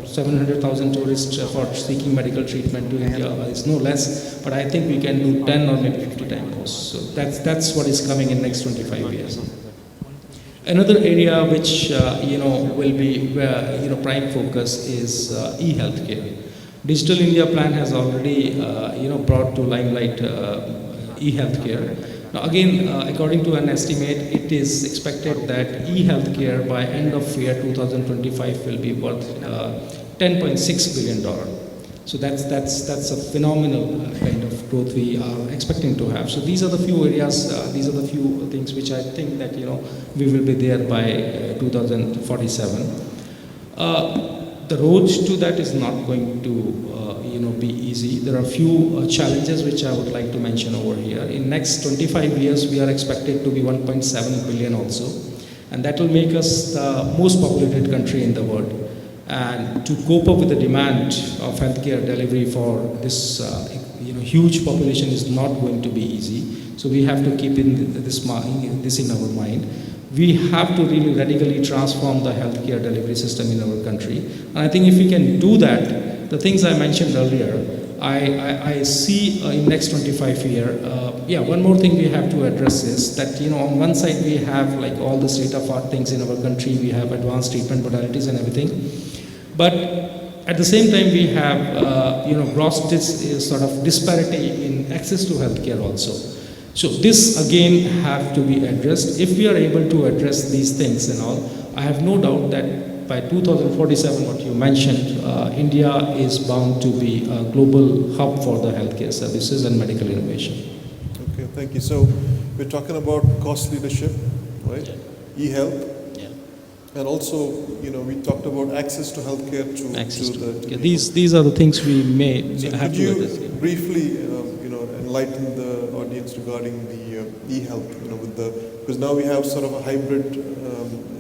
Speaker 5: 700,000 tourists for seeking medical treatment to India is no less, but I think we can do 10 or maybe 50 times more. So that's what is coming in next 25 years. Another area which will be prime focus is e-healthcare. Digital India plan has already brought to limelight e-healthcare. Now again, according to an estimate, it is expected that e-healthcare by end of year 2025 will be worth $10.6 billion. So that's a phenomenal kind of growth we are expecting to have. So these are the few areas, these are the few things which I think that we will be there by 2047. The road to that is not going to be easy. There are a few challenges which I would like to mention over here. In next 25 years, we are expected to be 1.7 billion also, and that will make us the most populated country in the world. And to cope up with the demand of healthcare delivery for this huge population is not going to be easy. So we have to keep this in our mind. We have to really radically transform the healthcare delivery system in our country. And I think if we can do that, the things I mentioned earlier, I see in next 25 years, one more thing we have to address is that, on one side we have like all the state-of-art things in our country, we have advanced treatment modalities and everything. But at the same time, we have, gross this sort of disparity in access to healthcare also. So this again have to be addressed. If we are able to address these things and all, I have no doubt that by 2047, what you mentioned, India is bound to be a global hub for the healthcare services and medical innovation.
Speaker 2: Okay, thank you. So we're talking about cost leadership, right? Yeah. E-health. And also, we talked about access to healthcare to
Speaker 5: these are the things we may have to address.
Speaker 2: Could you briefly, enlighten the audience regarding the e-health, because now we have sort of a hybrid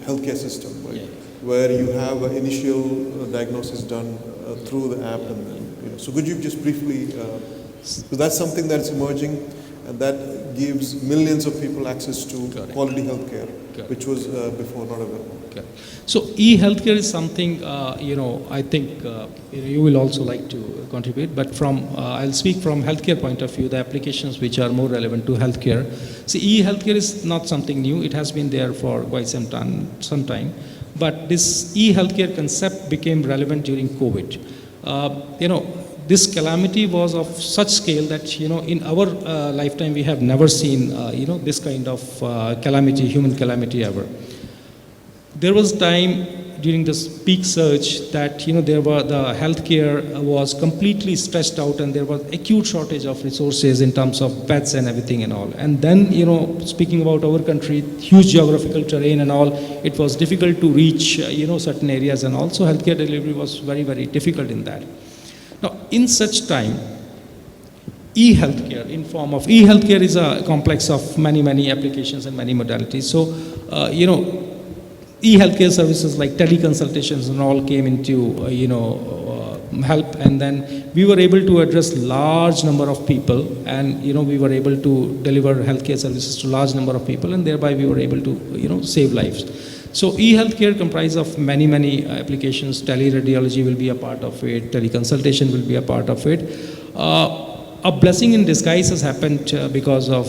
Speaker 2: healthcare system, right? Yeah. Where you have an initial diagnosis done through the app, and then, so could you just briefly, because that's something that's emerging, and that gives millions of people access to quality healthcare, which was before not available.
Speaker 5: So e-healthcare is something, I think you will also like to contribute, but I'll speak from healthcare point of view, the applications which are more relevant to healthcare. See, e-healthcare is not something new. It has been there for quite some time. But this e-healthcare concept became relevant during COVID. This calamity was of such scale that, in our lifetime, we have never seen, this kind of calamity, human calamity ever. There was time during this peak surge that, the healthcare was completely stretched out and there was acute shortage of resources in terms of beds and everything and all. And then, speaking about our country, huge geographical terrain and all, it was difficult to reach, certain areas, and also healthcare delivery was very, very difficult in that. Now, in such time, e-healthcare in form of e-healthcare is a complex of many applications and many modalities. So, e-healthcare services like teleconsultations and all came into, help, and then we were able to address large number of people, and, we were able to deliver healthcare services to large number of people, and thereby we were able to, save lives. So e-healthcare comprises of many applications. Teleradiology will be a part of it. Teleconsultation will be a part of it. A blessing in disguise has happened because of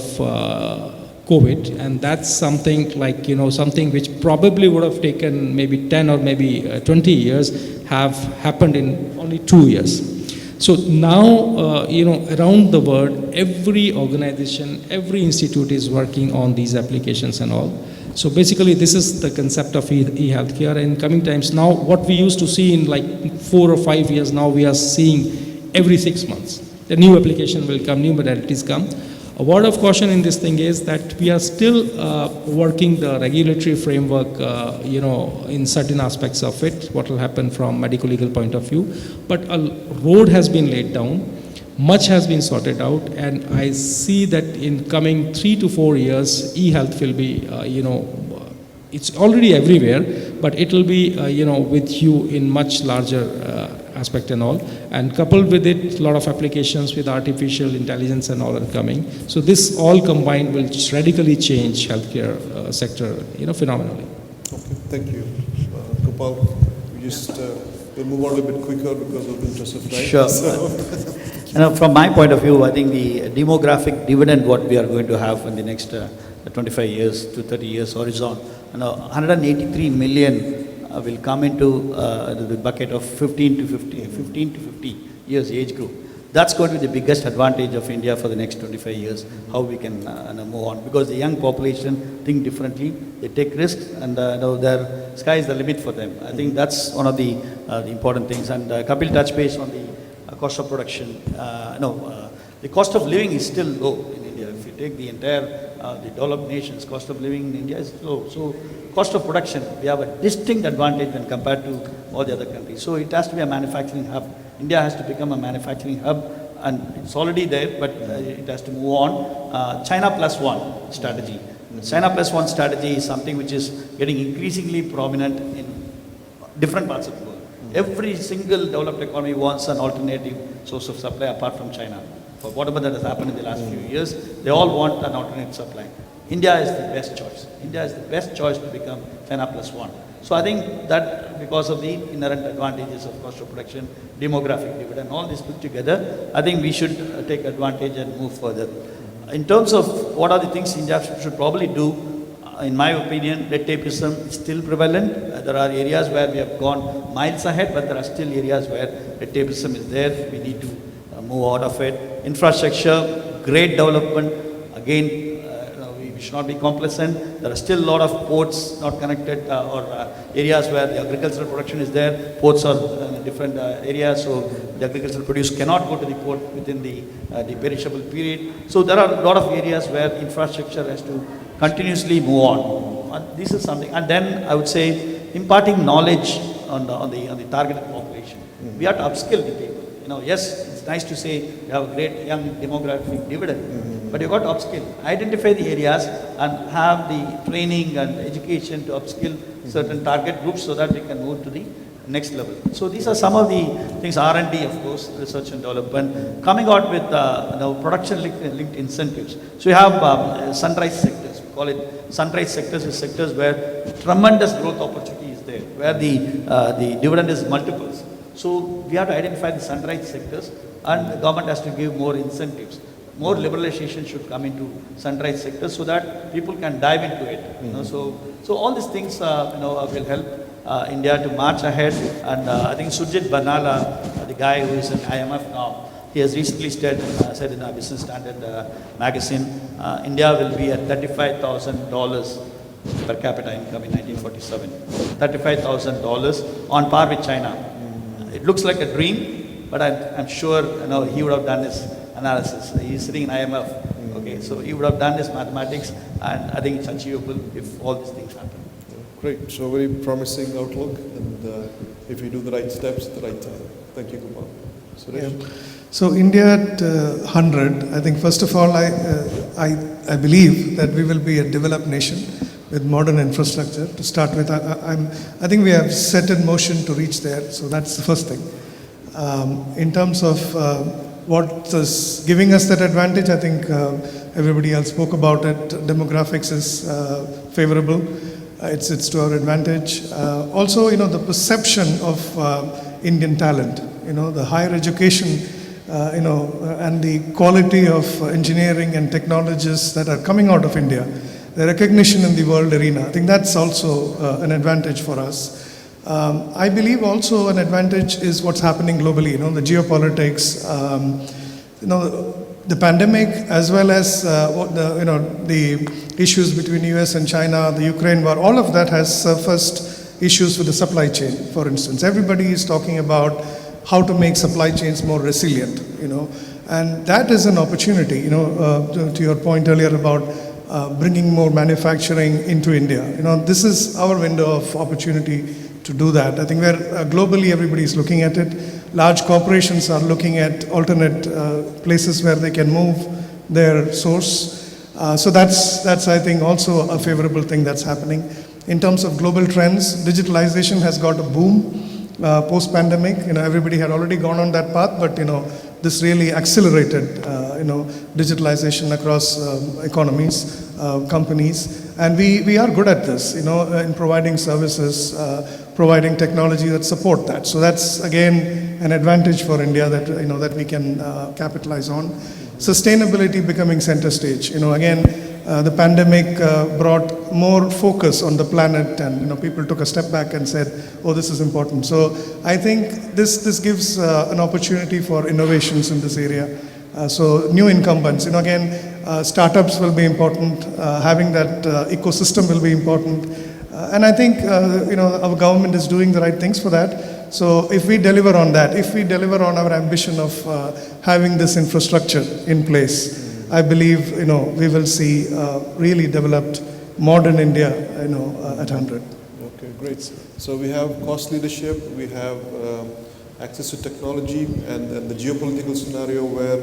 Speaker 5: COVID, and that's something like, something which probably would have taken maybe 10 or maybe 20 years have happened in only 2 years. So now, around the world, every organization, every institute is working on these applications and all. So basically, this is the concept of e-healthcare. In coming times, now what we used to see in like 4 or 5 years, now we are seeing every 6 months. A new application will come, new modalities come. A word of caution in this thing is that we are still working the regulatory framework, in certain aspects of it, what will happen from medical legal point of view. But a road has been laid down, much has been sorted out, and I see that in coming 3 to 4 years, e-health will be, it's already everywhere, but it will be, with you in much larger aspect and all, and coupled with it, a lot of applications with artificial intelligence and all are coming. So this all combined will radically change healthcare sector, phenomenally.
Speaker 2: Okay, thank you. Gopal, we just we'll move on a bit quicker because of the interest of time.
Speaker 6: Sure.
Speaker 2: So,
Speaker 6: From my point of view, I think the demographic dividend what we are going to have in the next 25 years to 30 years horizon, 183 million will come into the bucket of 15 to 50 years age group. That's going to be the biggest advantage of India for the next 25 years, how we can move on. Because the young population think differently, they take risks, and their sky is the limit for them. I think that's one of the important things. And Kapil touched base on the cost of production. The cost of living is still low in India. If you take the entire the developed nations, cost of living in India is low. So cost of production, we have a distinct advantage when compared to all the other countries. So it has to be a manufacturing hub. India has to become a manufacturing hub, and it's already there, but it has to move on. China plus one strategy. China plus one strategy is something which is getting increasingly prominent in different parts of the world. Every single developed economy wants an alternative source of supply apart from China. For whatever that has happened in the last few years, they all want an alternate supply. India is the best choice. India is the best choice to become China plus one. So I think that because of the inherent advantages of cost of production, demographic dividend, all this put together, I think we should take advantage and move further. In terms of what are the things India should probably do, in my opinion, red tapeism is still prevalent. There are areas where we have gone miles ahead, but there are still areas where red tapeism is there. We need to move out of it. Infrastructure, great development. Again, we should not be complacent. There are still a lot of ports not connected or areas where the agricultural production is there. Ports are in different areas, so the agricultural produce cannot go to the port within the perishable period. So there are a lot of areas where infrastructure has to continuously move on. And this is something. And then I would say imparting knowledge on the targeted population. We have to upskill the people. Yes, it's nice to say you have a great young demographic dividend, but you've got to upskill. Identify the areas and have the training and education to upskill certain target groups so that we can move to the next level. So these are some of the things, R&D, of course, research and development, coming out with production-linked incentives. So you have sunrise sectors. We call it sunrise sectors is sectors where tremendous growth opportunity is there, where the dividend is multiples. So we have to identify the sunrise sectors, and the government has to give more incentives. More liberalization should come into sunrise sectors so that people can dive into it. So all these things will help India to march ahead. And I think Surjit Barnala, the guy who is in IMF now, he has recently said in a Business Standard magazine, India will be at $35,000 per capita income in 1947. $35,000 on par with China. It looks like a dream, but I'm sure he would have done his analysis. He's sitting in IMF, okay, so he would have done his mathematics, and I think it's achievable if all these things happen.
Speaker 2: great. So very promising outlook, and if you do the right steps at the right time. Thank you, Gopal. Suresh?
Speaker 3: Yeah. So India at 100, I think first of all, I believe that we will be a developed nation with modern infrastructure to start with. I think we have set in motion to reach there, so that's the first thing. In terms of what is giving us that advantage, I think everybody else spoke about it. Demographics is favorable. It's to our advantage. Also, the perception of Indian talent, the higher education, and the quality of engineering and technologies that are coming out of India, the recognition in the world arena. I think that's also an advantage for us. I believe also an advantage is what's happening globally, the geopolitics, the pandemic, as well as the issues between US and China, the Ukraine war, all of that has surfaced issues with the supply chain, for instance. Everybody is talking about how to make supply chains more resilient, and that is an opportunity, to your point earlier about bringing more manufacturing into India. This is our window of opportunity to do that. I think where globally everybody is looking at it. Large corporations are looking at alternate places where they can move their source. So that's I think also a favorable thing that's happening. In terms of global trends, digitalization has got a boom post-pandemic. Everybody had already gone on that path, but this really accelerated digitalization across economies, companies, and we are good at this, in providing services, providing technology that support that. So that's again an advantage for India that that we can capitalize on. Sustainability becoming center stage. Again, the pandemic brought more focus on the planet, and people took a step back and said, "Oh, this is important." So I think this gives an opportunity for innovations in this area. So new incumbents, again, startups will be important. Having that ecosystem will be important, and I think our government is doing the right things for that. So if we deliver on that, if we deliver on our ambition of having this infrastructure in place, I believe we will see really developed modern India at 100.
Speaker 2: Okay, great. So we have cost leadership, we have access to technology, and the geopolitical scenario where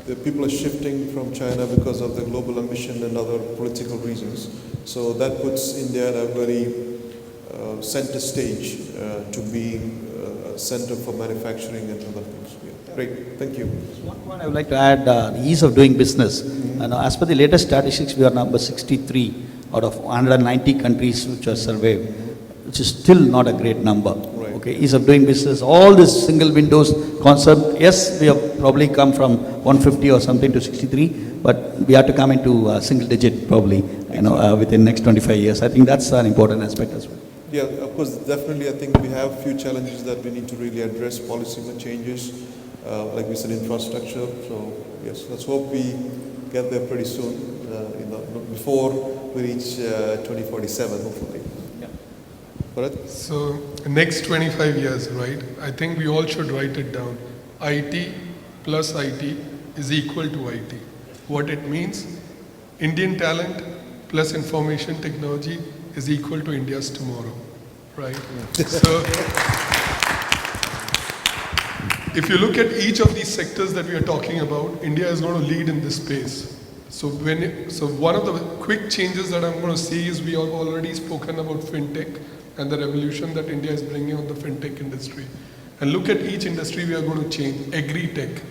Speaker 2: the people are shifting from China because of the global ambition and other political reasons. So that puts India at a very center stage to be a center for manufacturing and other things. Yeah. Great, thank you.
Speaker 6: One point I would like to add, the ease of doing business. As per the latest statistics, we are number 63 out of 190 countries which are surveyed, which is still not a great number.
Speaker 2: Right.
Speaker 6: Okay, ease of doing business, all this single windows concept, yes, we have probably come from 150 or something to 63, but we have to come into single digit probably, within next 25 years. I think that's an important aspect as well.
Speaker 2: Yeah, of course, definitely I think we have few challenges that we need to really address, policy changes, like we said, infrastructure. So yes, let's hope we get there pretty soon, before we reach 2047, hopefully.
Speaker 6: Yeah.
Speaker 2: Bharat?
Speaker 7: So next 25 years, right? I think we all should write it down. IT plus IT is equal to IT. What it means, Indian talent plus information technology is equal to India's tomorrow, right? So if you look at each of these sectors that we are talking about, India is going to lead in this space. So one of the quick changes that I'm going to see is we have already spoken about fintech and the revolution that India is bringing on the fintech industry. And look at each industry we are going to change. Agri-tech.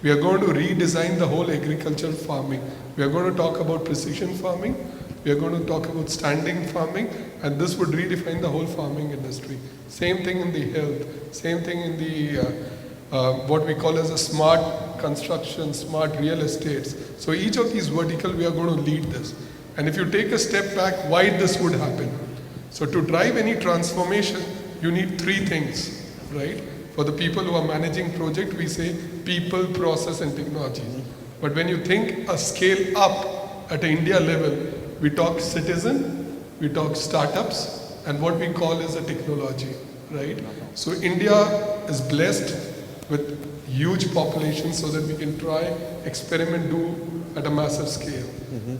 Speaker 7: We are going to redesign the whole agricultural farming. We are going to talk about precision farming. We are going to talk about standing farming, and this would redefine the whole farming industry. Same thing in the health. Same thing in the what we call as a smart construction, smart real estates. So each of these verticals, we are going to lead this. And if you take a step back, why this would happen? So to drive any transformation, you need three things, right? For the people who are managing project, we say people, process, and technology. But when you think a scale up at an India level, we talk citizen, we talk startups, and what we call is a technology, right? So India is blessed with huge population so that we can try, experiment, do at a massive scale.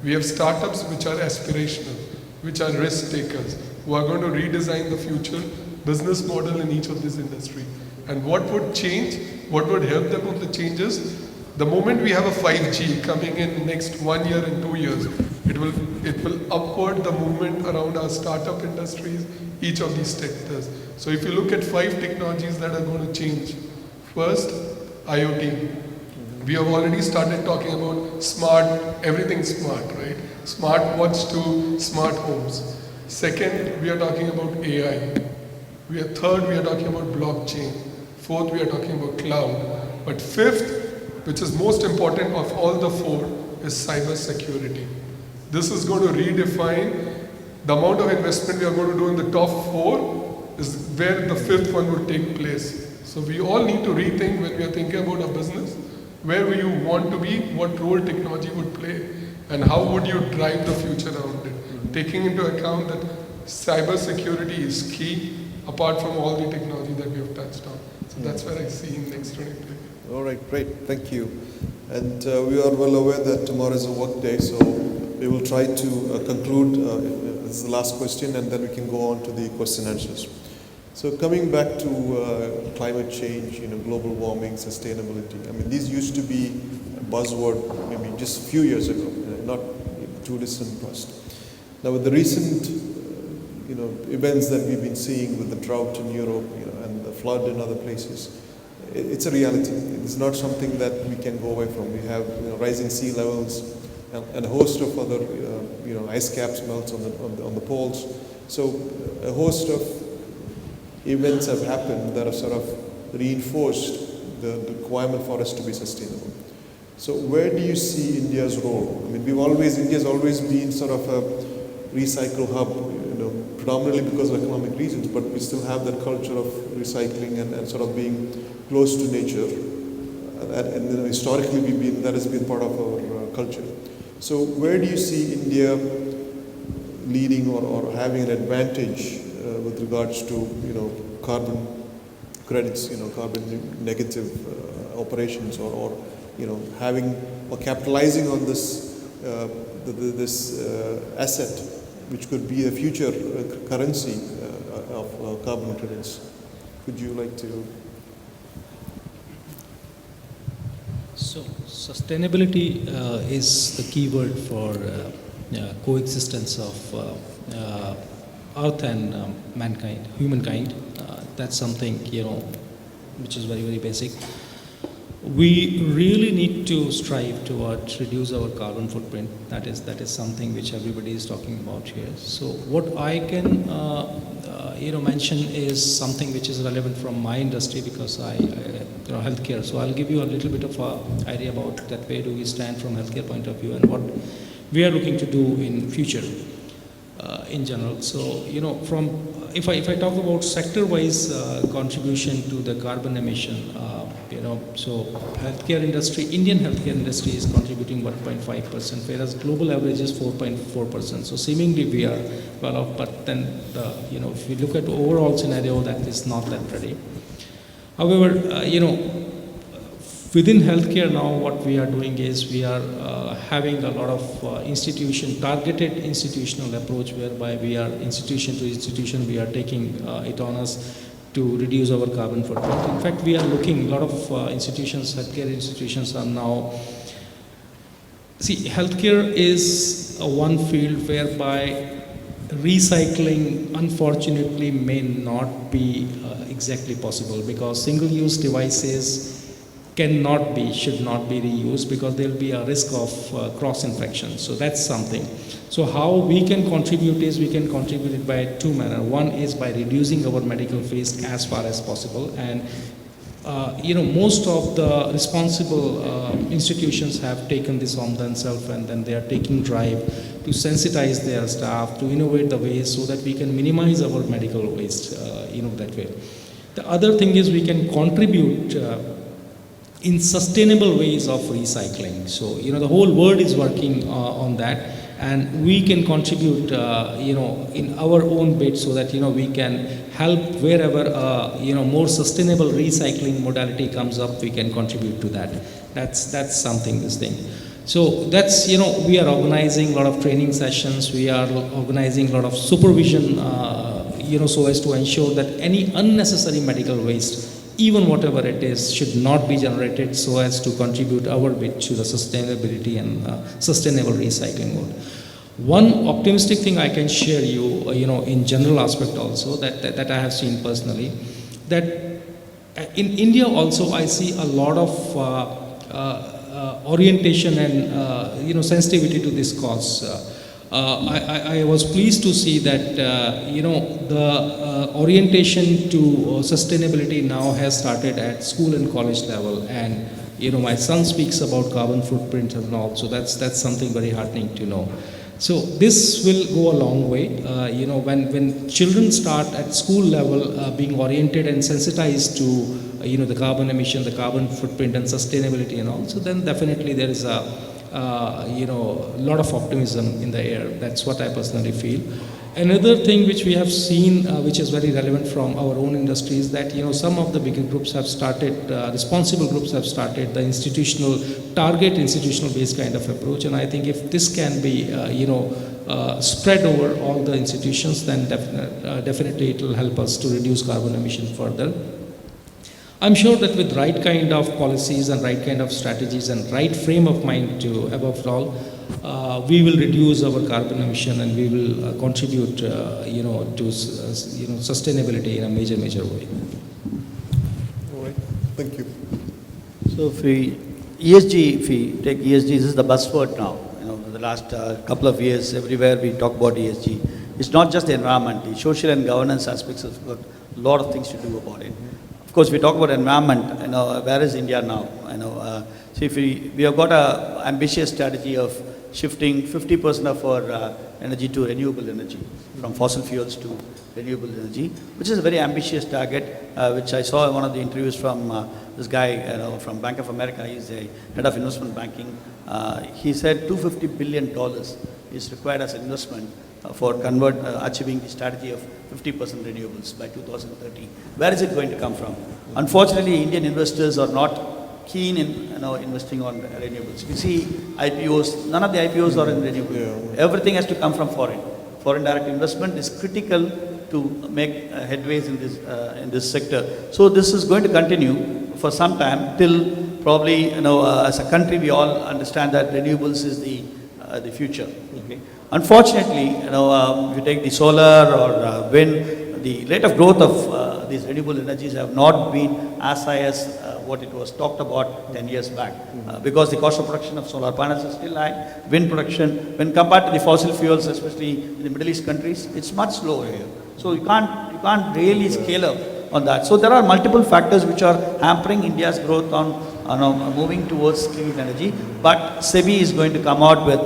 Speaker 7: We have startups which are aspirational, which are risk takers, who are going to redesign the future business model in each of this industry. And what would change, what would help them with the changes? The moment we have a 5G coming in next 1 year and 2 years, it will upward the movement around our startup industries, each of these sectors. So if you look at 5 technologies that are going to change, first, IoT. We have already started talking about smart, everything smart, right? Smart watch to smart homes. Second, we are talking about AI. Third, we are talking about blockchain. Fourth, we are talking about cloud. But fifth, which is most important of all the 4, is cyber security. This is going to redefine the amount of investment we are going to do in the top 4 is where the 5th one would take place. So we all need to rethink when we are thinking about a business, where will you want to be, what role technology would play, and how would you drive the future around it. Taking into account that cyber security is key, apart from all the technology that we have touched on. So that's where I see in next 20 years.
Speaker 2: All right, great, thank you. And we are well aware that tomorrow is a work day, so we will try to conclude. This is the last question, and then we can go on to the question answers. So coming back to climate change, global warming, sustainability. I mean, these used to be a buzzword maybe just a few years ago, not too distant past. Now with the recent, events that we've been seeing with the drought in Europe, and the flood in other places, it's a reality. It's not something that we can go away from. We have rising sea levels and a host of other ice caps melts on the poles. So a host of events have happened that have sort of reinforced the requirement for us to be sustainable. So where do you see India's role? I mean, India's always been sort of a recycle hub, predominantly because of economic reasons, but we still have that culture of recycling and sort of being close to nature. And historically, that has been part of our culture. So where do you see India leading or having an advantage with regards to carbon credits, carbon negative operations, or having or capitalizing on this this asset, which could be a future currency of carbon credits? Would you like to?
Speaker 5: So sustainability is the key word for coexistence of Earth and mankind, humankind. That's something which is very, very basic. We really need to strive towards reduce our carbon footprint. That is something which everybody is talking about here. So what I can mention is something which is relevant from my industry, because I healthcare. So I'll give you a little bit of an idea about that. Where do we stand from healthcare point of view, and what we are looking to do in future in general. So if I talk about sector-wise contribution to the carbon emission. So healthcare industry, Indian healthcare industry is contributing 1.5%, whereas global average is 4.4%. So seemingly we are well off, but then if we look at the overall scenario, that is not that pretty. However, within healthcare now, what we are doing is we are having a lot of targeted institutional approach, whereby we are institution to institution, we are taking it on us to reduce our carbon footprint. In fact, we are looking, a lot of institutions, healthcare institutions are now, healthcare is one field whereby recycling unfortunately may not be exactly possible, because single-use devices should not be reused, because there will be a risk of cross-infection. So that's something. So how we can contribute is, we can contribute it by two manners. One is by reducing our medical waste as far as possible, and most of the responsible institutions have taken this on themselves, and then they are taking drive to sensitize their staff, to innovate the ways so that we can minimize our medical waste that way. The other thing is we can contribute in sustainable ways of recycling. So, the whole world is working on that, and we can contribute, in our own bit, so that, we can help wherever, more sustainable recycling modality comes up, we can contribute to that. That's something, this thing. So that's, we are organizing a lot of training sessions, we are organizing a lot of supervision, so as to ensure that any unnecessary medical waste, even whatever it is, should not be generated, so as to contribute our bit to the sustainability and sustainable recycling mode. One optimistic thing I can share you, in general aspect also, that I have seen personally, that in India also I see a lot of orientation and sensitivity to this cause. I was pleased to see that the orientation to sustainability now has started at school and college level, and my son speaks about carbon footprint and all, so that's something very heartening to know. So this will go a long way. When children start at school level being oriented and sensitized to the carbon emission, the carbon footprint and sustainability and all, so then definitely there is a lot of optimism in the air. That's what I personally feel. Another thing which we have seen, which is very relevant from our own industry, is that some of the bigger groups have started, responsible groups have started the institutional based kind of approach. And I think if this can be spread over all the institutions, then definitely it will help us to reduce carbon emission further. I'm sure that with right kind of policies and right kind of strategies and right frame of mind to, above all, we will reduce our carbon emission, and we will contribute, to sustainability in a major way.
Speaker 2: All right, thank you.
Speaker 6: So if we take ESG, this is the buzzword now. The last couple of years, everywhere we talk about ESG. It's not just the environment, the social and governance aspects have got a lot of things to do about it. Of course, we talk about environment, where is India now? See, if we have got an ambitious strategy of shifting 50% of our energy to renewable energy, from fossil fuels to renewable energy, which is a very ambitious target, which I saw in one of the interviews from this guy from Bank of America. He's a head of investment banking. He said $250 billion is required as investment for achieving the strategy of 50% renewables by 2030. Where is it going to come from? Unfortunately, Indian investors are not keen in investing on renewables. We see IPOs, none of the IPOs are in renewables. Yeah. Everything has to come from foreign. Foreign direct investment is critical to make headways in this sector. So this is going to continue for some time till probably, as a country, we all understand that renewables is the future. Okay. Unfortunately, if you take the solar or wind, the rate of growth of these renewable energies have not been as high as what it was talked about 10 years back. Because the cost of production of solar panels is still high, wind production, when compared to the fossil fuels, especially in the Middle East countries, it's much lower here. So you can't really scale up on that. So there are multiple factors which are hampering India's growth on moving towards clean energy. But SEBI is going to come out with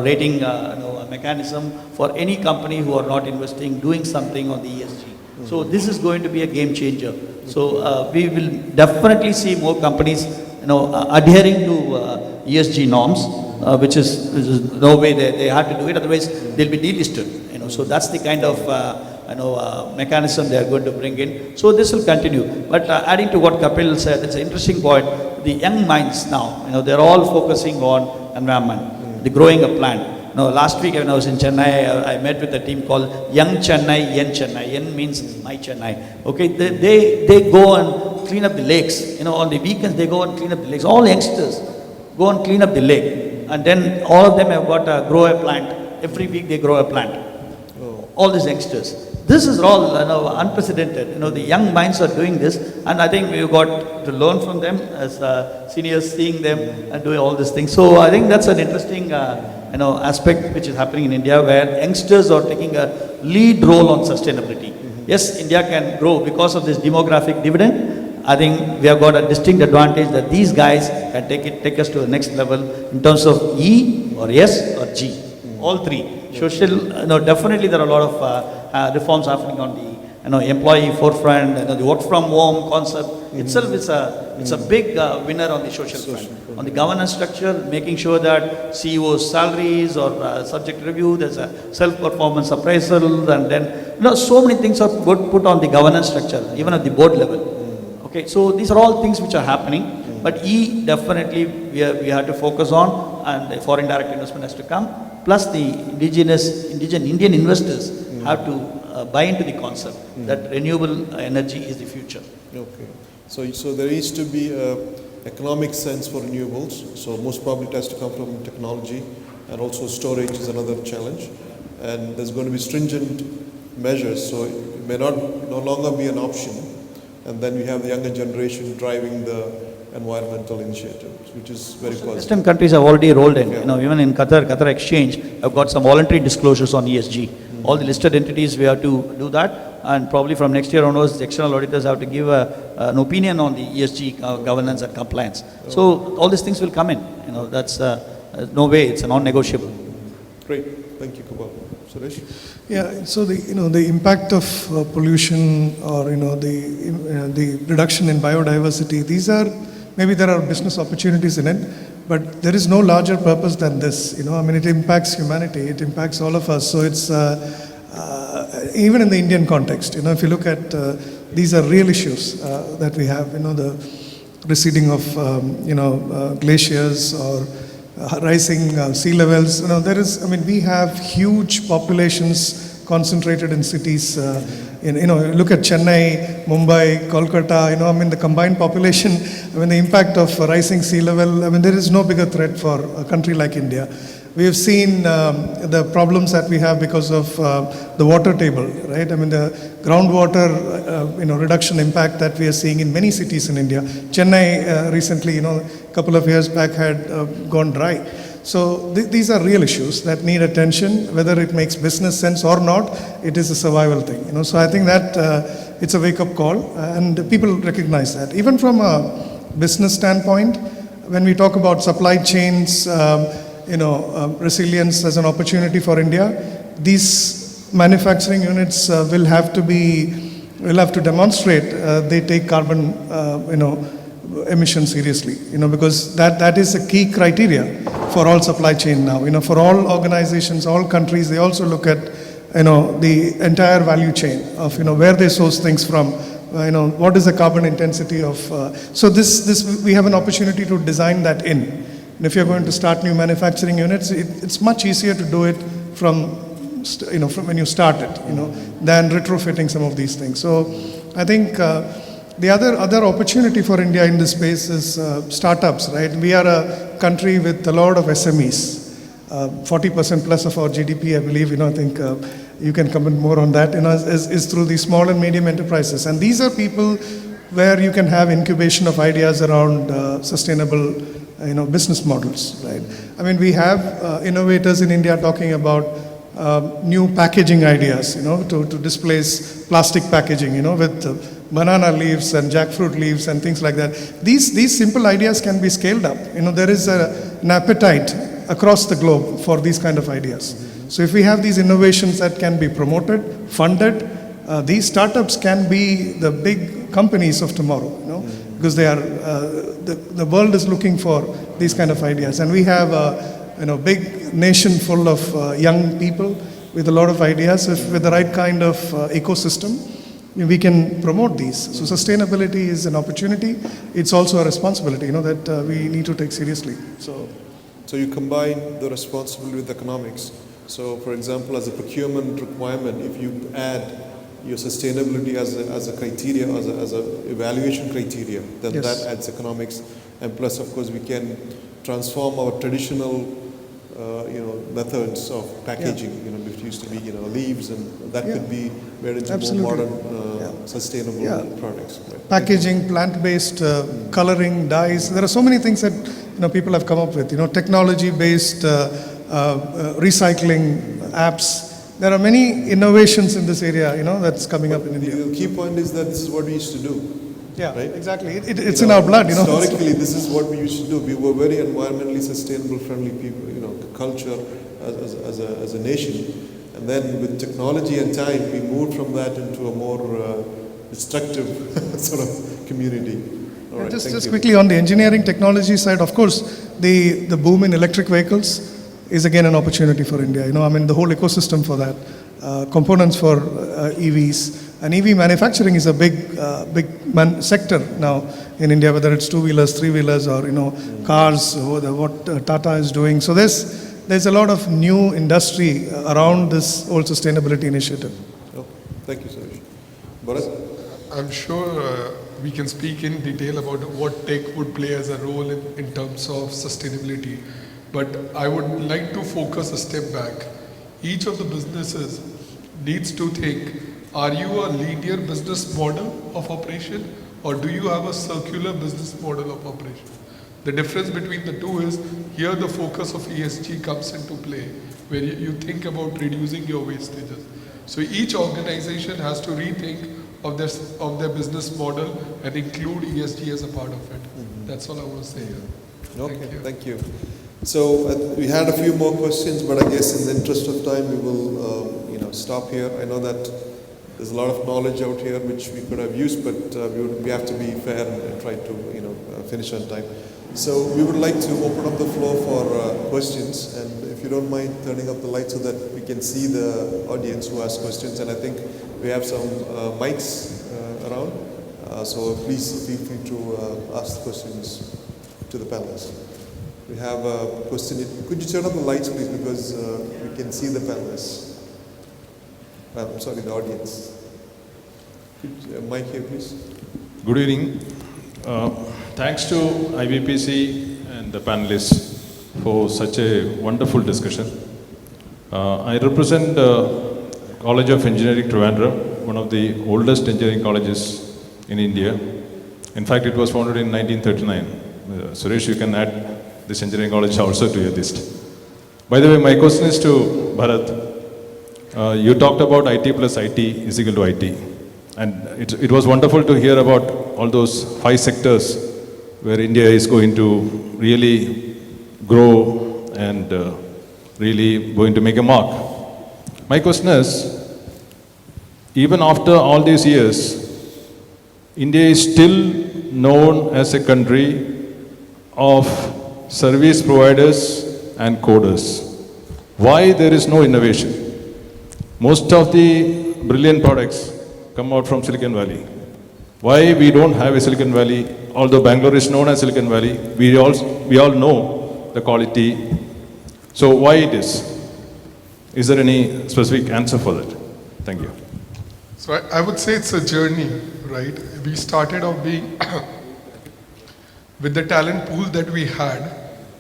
Speaker 6: rating a mechanism for any company who are not investing, doing something on the ESG. So this is going to be a game changer. So we will definitely see more companies, adhering to ESG norms, which is no way they have to do it. Otherwise, they'll be delisted. So that's the kind of mechanism they are going to bring in. So this will continue. But adding to what Kapil said, it's an interesting point. The young minds now, they're all focusing on environment, the growing a plant. Last week when I was in Chennai, I met with a team called Young Chennai, Yen Chennai. Yen means my Chennai. Okay, they go and clean up the lakes. On the weekends they go and clean up the lakes. All youngsters go and clean up the lake, and then all of them have got to grow a plant. Every week they grow a plant. All these youngsters. This is all unprecedented. The young minds are doing this, and I think we've got to learn from them as seniors, seeing them and doing all these things. So I think that's an interesting aspect which is happening in India, where youngsters are taking a lead role on sustainability. Yes, India can grow because of this demographic dividend. I think we have got a distinct advantage that these guys can take us to the next level in terms of E or S or G, all three. Social, definitely there are a lot of reforms happening on the employee forefront. The work from home concept itself is a big winner on the social front. On the governance structure, making sure that CEOs' salaries or subject review, there's a self-performance appraisal, and then so many things are put on the governance structure, even at the board level. Okay, so these are all things which are happening. But E definitely we have to focus on, and the foreign direct investment has to come. Plus the indigenous Indian investors have to buy into the concept that renewable energy is the future.
Speaker 2: Okay. So there needs to be economic sense for renewables. So most probably it has to come from technology, and also storage is another challenge. And there's going to be stringent measures, so it may no longer be an option. And then we have the younger generation driving the environmental initiatives, which is very positive.
Speaker 6: Western countries have already rolled in.
Speaker 2: Yeah.
Speaker 6: You know, even in Qatar Exchange, have got some voluntary disclosures on ESG. All the listed entities, we have to do that, and probably from next year onwards, the external auditors have to give an opinion on the ESG governance and compliance. So all these things will come in. You know, that's no way, it's a non-negotiable.
Speaker 2: Great, thank you, Kubal. Suresh?
Speaker 3: Yeah, so the impact of pollution, or the reduction in biodiversity, these are, maybe there are business opportunities in it, but there is no larger purpose than this. I mean, it impacts humanity, it impacts all of us. So it's even in the Indian context, if you look at these are real issues that we have. The receding of glaciers, or rising sea levels. There is, I mean, we have huge populations concentrated in cities. Look at Chennai, Mumbai, Kolkata. I mean, the combined population. I mean, the impact of rising sea level. I mean, there is no bigger threat for a country like India. We have seen the problems that we have because of the water table, right? I mean, the groundwater, reduction impact that we are seeing in many cities in India. Chennai recently, a couple of years back, had gone dry. So these are real issues that need attention, whether it makes business sense or not. It is a survival thing, So I think that it's a wake-up call, and people recognize that. Even from a business standpoint, when we talk about supply chains, resilience as an opportunity for India, these manufacturing units will have to demonstrate they take carbon, emission seriously, because that is a key criteria for all supply chain now. For all organizations, all countries, they also look at, the entire value chain of, where they source things from, what is the carbon intensity of, so this we have an opportunity to design that in. And if you're going to start new manufacturing units, it's much easier to do it from when you start it, than retrofitting some of these things. So I think the other opportunity for India in this space is startups, right? We are a country with a lot of SMEs, 40% plus of our GDP, I believe. I think you can comment more on that. Is through these small and medium enterprises, and these are people where you can have incubation of ideas around sustainable, business models, right? I mean, we have innovators in India talking about new packaging ideas, to displace plastic packaging, with banana leaves and jackfruit leaves and things like that. These simple ideas can be scaled up. There is an appetite across the globe for these kind of ideas. So if we have these innovations that can be promoted, funded, these startups can be the big companies of tomorrow, because they are the world is looking for these kind of ideas, and we have a big nation full of young people with a lot of ideas. If with the right kind of ecosystem, we can promote these. So sustainability is an opportunity. It's also a responsibility, that we need to take seriously.
Speaker 2: So you combine the responsibility with economics. So, for example, as a procurement requirement, if you add your sustainability as a criteria, as a evaluation criteria, then
Speaker 3: Yes.
Speaker 2: that adds economics. And plus, of course, we can transform our traditional, methods of packaging. Which used to be, leaves, and that could be made into
Speaker 3: Absolutely.
Speaker 2: more modern, sustainable products. Right?
Speaker 3: Packaging, plant-based, coloring, dyes. There are so many things that people have come up with. Technology-based recycling apps. There are many innovations in this area. That's coming up in India.
Speaker 2: The key point is that this is what we used to do.
Speaker 3: Yeah,
Speaker 2: right?
Speaker 3: Exactly. It's in our blood.
Speaker 2: Historically, this is what we used to do. We were very environmentally sustainable, friendly people. Culture as a nation. And then with technology and time, we moved from that into a more destructive sort of community. All right,
Speaker 3: just quickly on the engineering technology side, of course, the boom in electric vehicles is again an opportunity for India. I mean, the whole ecosystem for that, components for EVs, and EV manufacturing is a big sector now in India, whether it's two-wheelers, three-wheelers, or cars, what Tata is doing. So there's a lot of new industry around this whole sustainability initiative.
Speaker 2: Okay. Thank you, Suresh. Bharat?
Speaker 7: I'm sure we can speak in detail about what tech would play as a role in terms of sustainability. But I would like to focus a step back. Each of the businesses needs to think, are you a linear business model of operation or do you have a circular business model of operation? The difference between the two is here the focus of ESG comes into play, where you think about reducing your wastages. So each organization has to rethink of their business model and include ESG as a part of it. That's all I want to say here.
Speaker 2: Okay, thank you. So we had a few more questions, but I guess in the interest of time, we will stop here. I know that there's a lot of knowledge out here which we could have used, but we have to be fair and try to finish on time. So we would like to open up the floor for questions, and if you don't mind turning up the light so that we can see the audience who has questions. And I think we have some mics around, so please feel free to ask questions to the panelists. We have a question. Could you turn up the lights, please, because we can see the panelists. I'm sorry, the audience. Mic here, please.
Speaker 8: Good evening. Thanks to IBPC and the panelists for such a wonderful discussion. I represent College of Engineering Trivandrum, one of the oldest engineering colleges in India. In fact, it was founded in 1939. Suresh, you can add this engineering college also to your list. By the way, my question is to Bharat. You talked about IT plus IT is equal to IT. And it was wonderful to hear about all those 5 sectors where India is going to really grow and really going to make a mark. My question is, even after all these years, India is still known as a country of service providers and coders. Why there is no innovation? Most of the brilliant products come out from Silicon Valley. Why we don't have a Silicon Valley? Although Bangalore is known as Silicon Valley, we all know the quality. So why it is? Is there any specific answer for that? Thank you.
Speaker 7: So I would say it's a journey, right? We started off being with the talent pool that we had,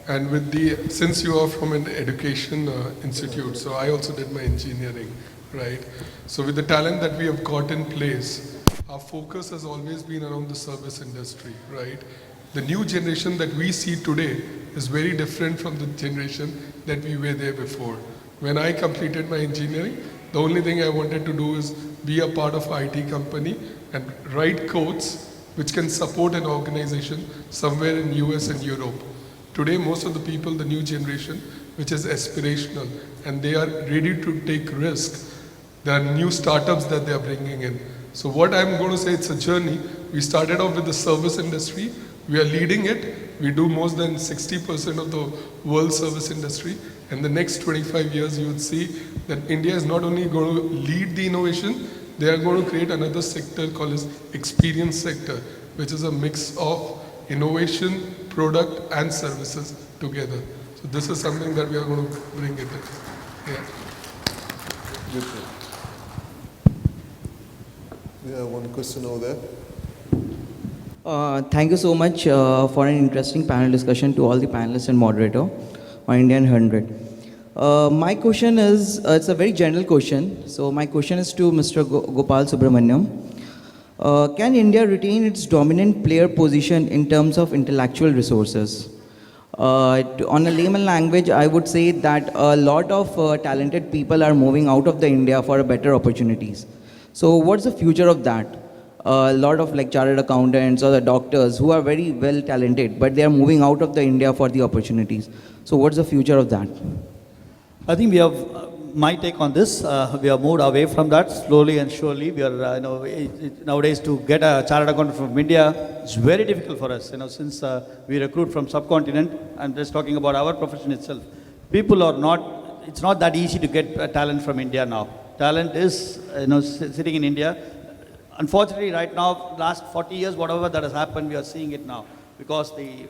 Speaker 7: and since you are from an education institute, so I also did my engineering, right? So with the talent that we have got in place, our focus has always been around the service industry, right? The new generation that we see today is very different from the generation that we were there before. When I completed my engineering, the only thing I wanted to do is be a part of an IT company and write codes which can support an organization somewhere in US and Europe. Today, most of the people, the new generation, which is aspirational, and they are ready to take risks. There are new startups that they are bringing in. So what I'm going to say, it's a journey. We started off with the service industry. We are leading it. We do more than 60% of the world service industry. And the next 25 years, you would see that India is not only going to lead the innovation, they are going to create another sector called as experience sector, which is a mix of innovation, product, and services together. So this is something that we are going to bring it in. Yeah.
Speaker 2: Beautiful. We have one question over there.
Speaker 9: Thank you so much for an interesting panel discussion to all the panelists and moderator on Indian 100. My question is, it's a very general question. So my question is to Mr. Gopal Subramaniam. Can India retain its dominant player position in terms of intellectual resources? On a layman language, I would say that a lot of talented people are moving out of the India for better opportunities. So what's the future of that? A lot of like chartered accountants or the doctors who are very well talented, but they are moving out of the India for the opportunities. So what's the future of that?
Speaker 6: I think we have, my take on this, we have moved away from that slowly and surely. We are, nowadays to get a chartered accountant from India, it's very difficult for us, since we recruit from subcontinent. I'm just talking about our profession itself. People are not, it's not that easy to get talent from India now. Talent is, sitting in India. Unfortunately, right now, last 40 years, whatever that has happened, we are seeing it now. Because the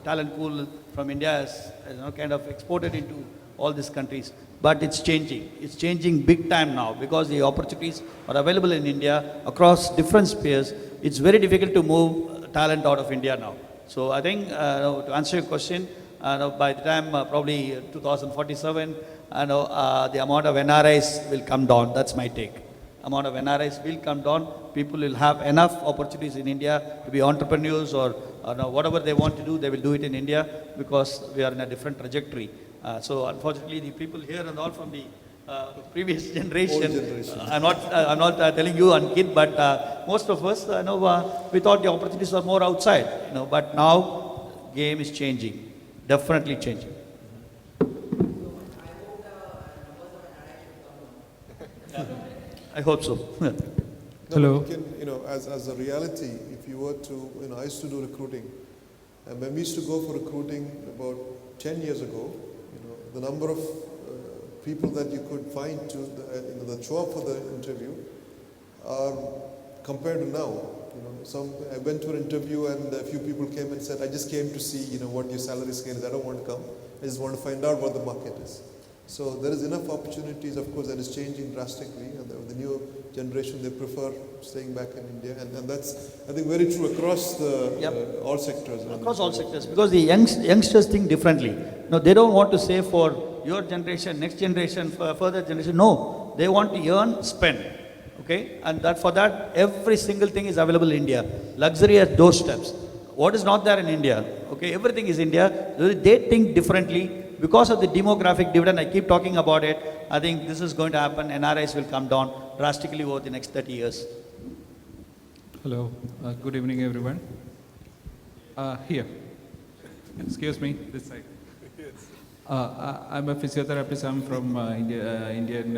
Speaker 6: talent pool from India is kind of exported into all these countries. But it's changing. It's changing big time now because the opportunities are available in India across different spheres. It's very difficult to move talent out of India now. So I think to answer your question, by the time probably 2047, the amount of NRIs will come down. That's my take. Amount of NRIs will come down. People will have enough opportunities in India to be entrepreneurs or whatever they want to do, they will do it in India because we are in a different trajectory. So unfortunately, the people here and all from the previous generation,
Speaker 2: Old generation.
Speaker 6: I'm not telling you Ankit, but most of us, we thought the opportunities are more outside, but now game is changing, definitely changing. I hope so.
Speaker 2: No,
Speaker 5: Hello.
Speaker 2: but you can, as a reality, if you were to, I used to do recruiting, and when we used to go for recruiting about 10 years ago, the number of people that you could find to that show up for the interview are compared to now. I went to an interview and a few people came and said, I just came to see, what your salary scale is. I don't want to come. I just want to find out what the market is. So there is enough opportunities, of course, that is changing drastically. And the new generation, they prefer staying back in India. And that's, I think, very true across the all sectors.
Speaker 6: Across all sectors, because the youngsters think differently. They don't want to save for your generation, next generation, further generation. No, they want to earn, spend. Okay, and for that, every single thing is available in India. Luxury at doorsteps. What is not there in India? Okay, everything is India. They think differently. Because of the demographic dividend, I keep talking about it. I think this is going to happen. NRIs will come down drastically over the next 30 years.
Speaker 10: Hello, good evening, everyone. Here, excuse me, this side. I'm a physiotherapist. I'm from Indian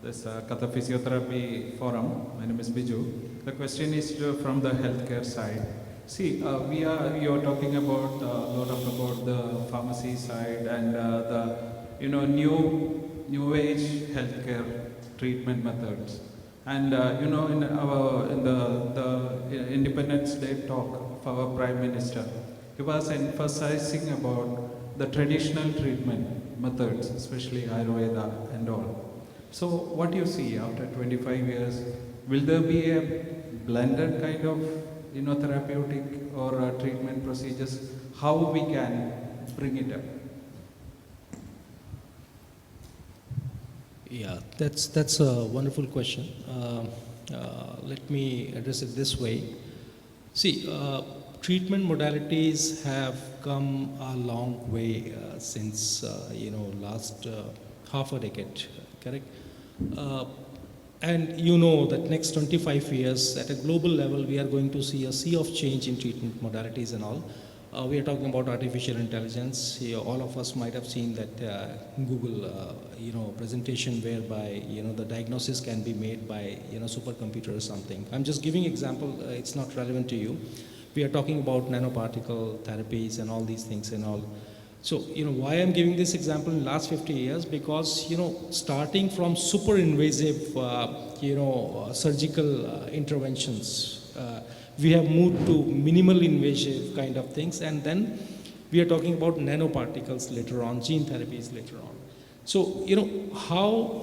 Speaker 10: Katha Physiotherapy Forum. My name is Biju. The question is from the healthcare side. See, you're talking about a lot about the pharmacy side and the new age healthcare treatment methods. And in the Independence Day talk of our Prime Minister, he was emphasizing about the traditional treatment methods, especially Ayurveda and all. So what do you see after 25 years? Will there be a blended kind of therapeutic or treatment procedures? How we can bring it up?
Speaker 5: Yeah, that's a wonderful question. Let me address it this way. See, treatment modalities have come a long way since last half a decade, correct? And that next 25 years at a global level, we are going to see a sea of change in treatment modalities and all. We are talking about artificial intelligence. All of us might have seen that Google, presentation whereby, the diagnosis can be made by, supercomputer or something. I'm just giving example. It's not relevant to you. We are talking about nanoparticle therapies and all these things and all. So, why I'm giving this example in the last 50 years? Because, starting from super invasive, surgical interventions, we have moved to minimal invasive kind of things, and then we are talking about nanoparticles later on, gene therapies later on. So, how,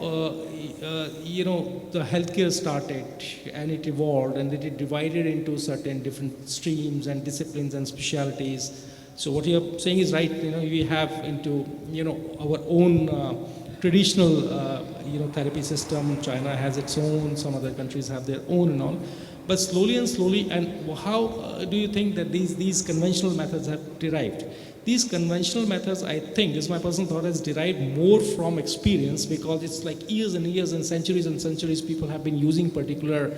Speaker 5: the healthcare started and it evolved and it divided into certain different streams and disciplines and specialties. So what you're saying is right. We have into our own traditional therapy system. China has its own. Some other countries have their own and all. But slowly, and how do you think that these conventional methods have derived? These conventional methods, I think, is my personal thought, has derived more from experience, because it's like years and years and centuries people have been using particular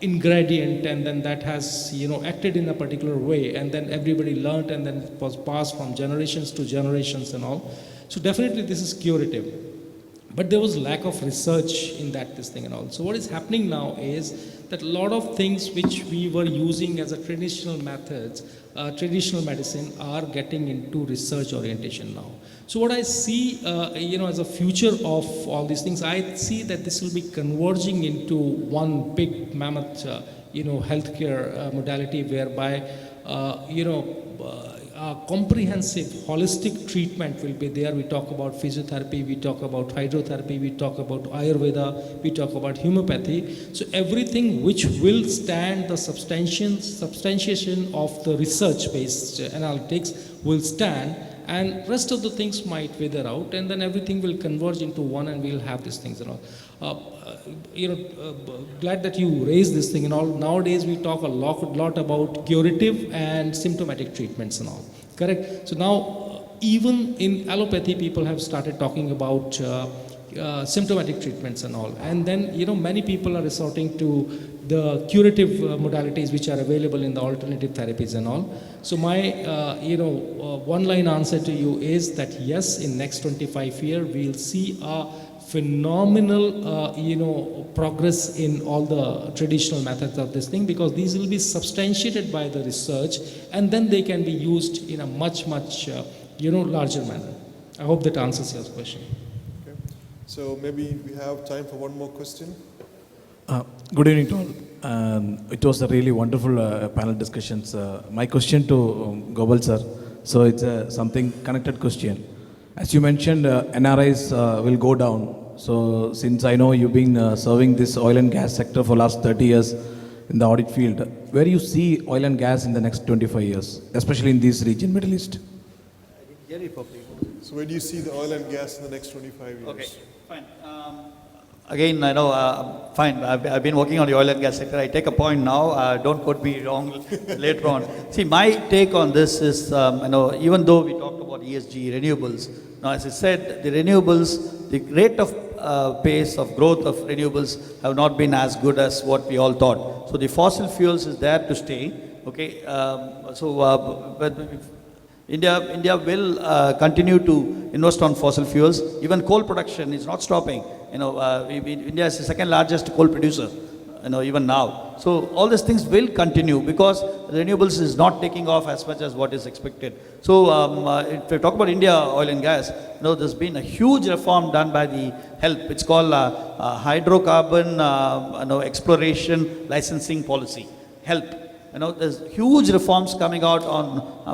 Speaker 5: ingredient, and then that has acted in a particular way, and then everybody learned, and then it was passed from generations to generations and all. So definitely this is curative, but there was lack of research in this thing and all. So what is happening now is that a lot of things which we were using as a traditional methods, traditional medicine, are getting into research orientation now. So what I see, as a future of all these things, I see that this will be converging into one big mammoth, healthcare modality, whereby a comprehensive holistic treatment will be there. We talk about physiotherapy, we talk about hydrotherapy, we talk about Ayurveda, we talk about homeopathy. So everything which will stand the substantiation of the research-based analytics will stand, and rest of the things might wither out, and then everything will converge into one, and we'll have these things and all. Glad that you raised this thing and all. Nowadays we talk a lot about curative and symptomatic treatments and all. Correct? So now even in allopathy people have started talking about symptomatic treatments and all. And then many people are resorting to the curative modalities which are available in the alternative therapies and all. So my one line answer to you is that yes, in next 25 years we'll see a phenomenal progress in all the traditional methods of this thing, because these will be substantiated by the research, and then they can be used in a much larger manner. I hope that answers your question.
Speaker 2: Okay. So maybe we have time for one more question.
Speaker 11: Good evening to all. It was a really wonderful panel discussions. My question to Gopal sir, so it's something connected question. As you mentioned, NRIs will go down. So since I know you've been serving this oil and gas sector for last 30 years in the audit field, where do you see oil and gas in the next 25 years, especially in this region, Middle East?
Speaker 2: So where do you see the oil and gas in the next 25 years?
Speaker 6: Okay, fine. Again, I know, fine, I've been working on the oil and gas sector. I take a point now, don't quote me wrong later on. See, my take on this is, even though we talked about ESG, renewables, now as I said, the renewables, the rate of pace of growth of renewables have not been as good as what we all thought. So the fossil fuels is there to stay, okay? But India will continue to invest on fossil fuels. Even coal production is not stopping. India is the second largest coal producer, even now. So all these things will continue because renewables is not taking off as much as what is expected. So if we talk about India oil and gas, there's been a huge reform done by the HELP. It's called hydrocarbon exploration licensing policy, HELP. There's huge reforms coming out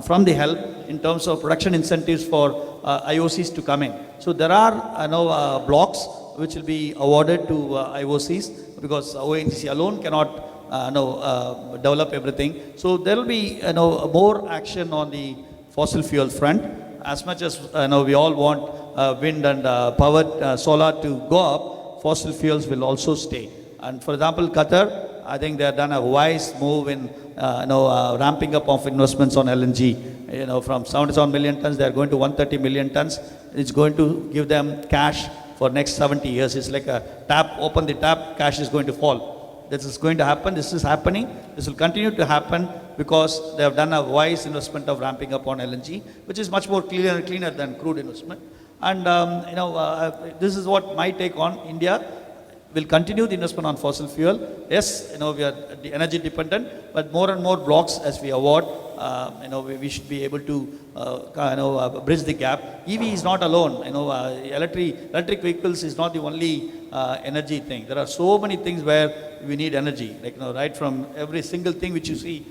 Speaker 6: from the HELP in terms of production incentives for IOCs to come in. So there are blocks which will be awarded to IOCs because ONGC alone cannot develop everything. So there will be more action on the fossil fuel front. As much as we all want wind and power, solar to go up, fossil fuels will also stay. And for example, Qatar, I think they have done a wise move in ramping up of investments on LNG. From 77 million tons, they are going to 130 million tons. It's going to give them cash for next 70 years. It's like a tap, open the tap, cash is going to fall. This is going to happen. This is happening. This will continue to happen because they have done a wise investment of ramping up on LNG, which is much more cleaner than crude investment. And this is what my take on India. Will continue the investment on fossil fuel. Yes, we are energy dependent, but more and more blocks as we award, we should be able to bridge the gap. EV is not alone. Electric vehicles is not the only energy thing. There are so many things where we need energy. Right from every single thing which you see,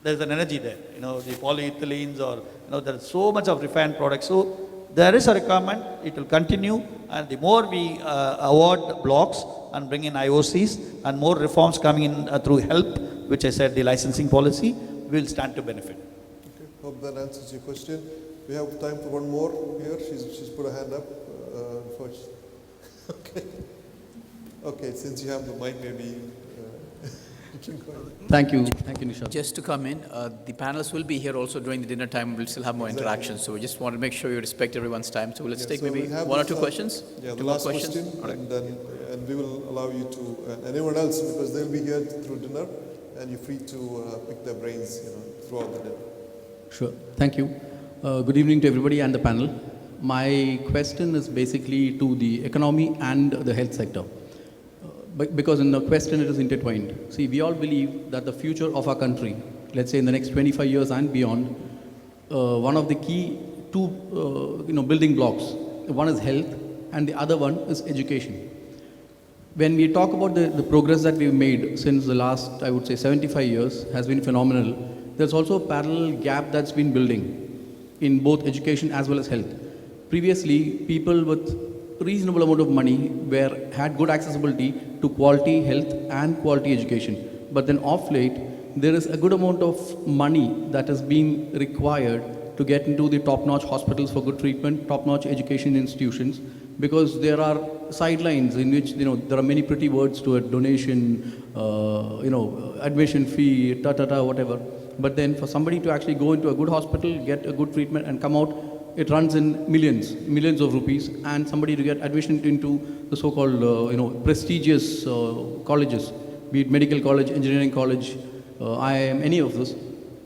Speaker 6: there's an energy there. The polyethylenes or there's so much of refined products. So there is a requirement. It will continue. And the more we award blocks and bring in IOCs and more reforms coming in through HELP, which I said the licensing policy, we will stand to benefit.
Speaker 2: Okay, hope that answers your question. We have time for one more here. She's put her hand up first. Okay. Okay, since you have the mic, maybe you can go ahead.
Speaker 4: Thank you, Nishad. Just to come in, the panelists will be here also during the dinner time. We'll still have more interactions, so we just want to make sure you respect everyone's time. So let's take
Speaker 2: so
Speaker 4: maybe one or two questions.
Speaker 2: Yeah,
Speaker 4: two
Speaker 2: the last
Speaker 4: more questions.
Speaker 2: question, and we will allow you to, and anyone else, because they'll be here through dinner, and you're free to pick their brains, throughout the day.
Speaker 12: Sure. Thank you. Good evening to everybody and the panel. My question is basically to the economy and the health sector. Because in the question it is intertwined. See, we all believe that the future of our country, let's say in the next 25 years and beyond, one of the key two building blocks, one is health and the other one is education. When we talk about the progress that we've made since the last, I would say 75 years has been phenomenal there's also a parallel gap that's been building in both education as well as health. Previously, people with reasonable amount of money had good accessibility to quality health and quality education. But then off late, there is a good amount of money that is being required to get into the top-notch hospitals for good treatment, top-notch education institutions, because there are sidelines in which there are many pretty words to it: donation, admission fee, whatever. But then for somebody to actually go into a good hospital, get a good treatment, and come out, it runs in millions of rupees. And somebody to get admission into the so-called prestigious colleges, be it medical college, engineering college, IIM, any of this,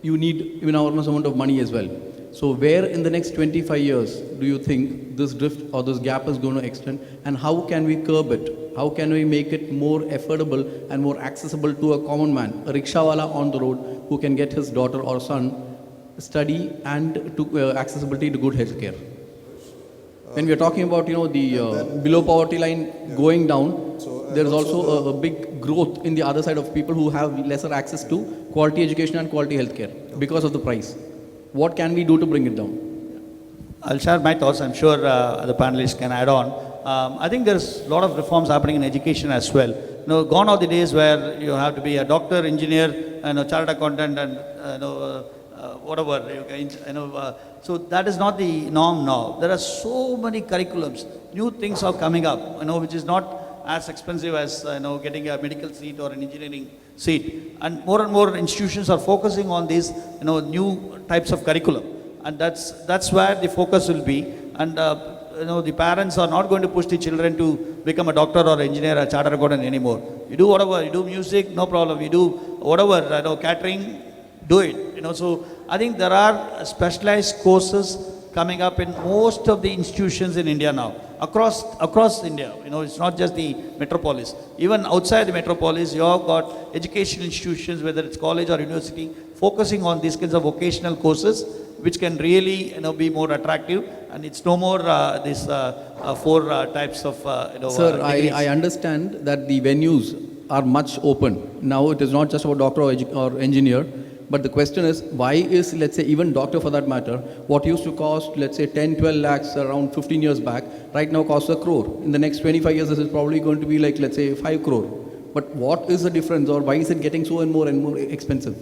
Speaker 12: you need an enormous amount of money as well. So where in the next 25 years do you think this drift or this gap is going to extend, and how can we curb it? How can we make it more affordable and more accessible to a common man, a rickshawala on the road who can get his daughter or son study and to accessibility to good health care? When we are talking about the below poverty line going down, there is also a big growth in the other side of people who have lesser access to quality education and quality health care because of the price. What can we do to bring it down?
Speaker 6: I'll share my thoughts. I'm sure the panelists can add on. I think there's a lot of reforms happening in education as well. Gone are the days where you have to be a doctor, engineer, and a chartered accountant, and whatever. So that is not the norm now. There are so many curriculums. New things are coming up, which is not as expensive as getting a medical seat or an engineering seat. And more institutions are focusing on these new types of curriculum, and that's where the focus will be. And the parents are not going to push the children to become a doctor or engineer or chartered accountant anymore. You do whatever, you do music, no problem. You do whatever, catering, do it. So I think there are specialized courses coming up in most of the institutions in India now, across India. It's not just the metropolis. Even outside the metropolis, you have got education institutions, whether it's college or university, focusing on these kinds of vocational courses, which can really be more attractive. And it's no more these four types of
Speaker 12: Sir, I understand that the venues are much open. Now it is not just about doctor or engineer. But the question is, why is, let's say, even doctor for that matter, what used to cost, let's say, 10, 12 lakhs around 15 years back, right now costs 1 crore. In the next 25 years, this is probably going to be like, let's say, 5 crore. But what is the difference, or why is it getting so and more expensive?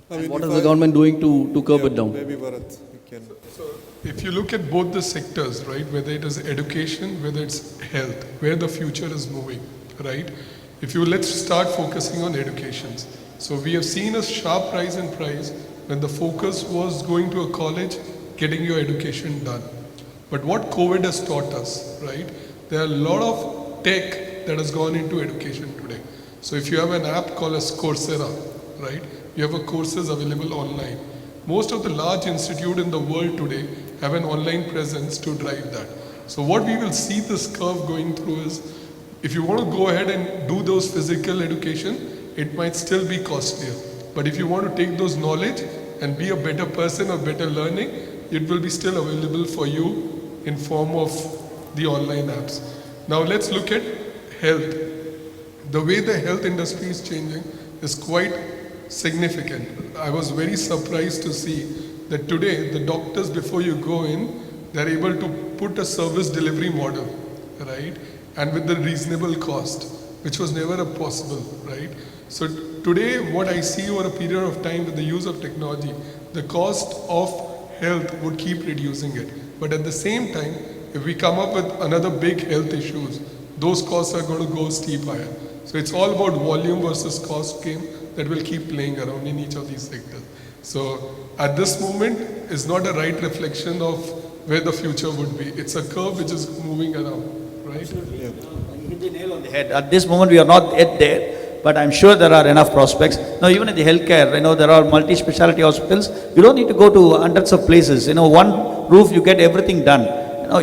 Speaker 12: And what is the government doing to curb it down?
Speaker 2: Maybe Bharat, you can.
Speaker 7: So if you look at both the sectors, right, whether it is education, whether it's health, where the future is moving, right? Let's start focusing on educations. So we have seen a sharp rise in price when the focus was going to a college, getting your education done. But what COVID has taught us, right? There are a lot of tech that has gone into education today. So if you have an app called as Coursera, right? You have courses available online. Most of the large institutes in the world today have an online presence to drive that. So what we will see this curve going through is, if you want to go ahead and do those physical education, it might still be costlier. But if you want to take those knowledge and be a better person or better learning, it will be still available for you in form of the online apps. Now let's look at health. The way the health industry is changing is quite significant. I was very surprised to see that today the doctors, before you go in, they're able to put a service delivery model, right? And with the reasonable cost, which was never possible, right? So today, what I see over a period of time with the use of technology, the cost of health would keep reducing it. But at the same time, if we come up with another big health issues, those costs are going to go steep higher. So it's all about volume versus cost game that will keep playing around in each of these sectors. So at this moment, it's not a right reflection of where the future would be. It's a curve which is moving around, right?
Speaker 6: Absolutely. You hit the nail on the head. At this moment, we are not yet there. But I'm sure there are enough prospects. Now, even in the healthcare, there are multi-specialty hospitals. You don't need to go to hundreds of places. One roof, you get everything done.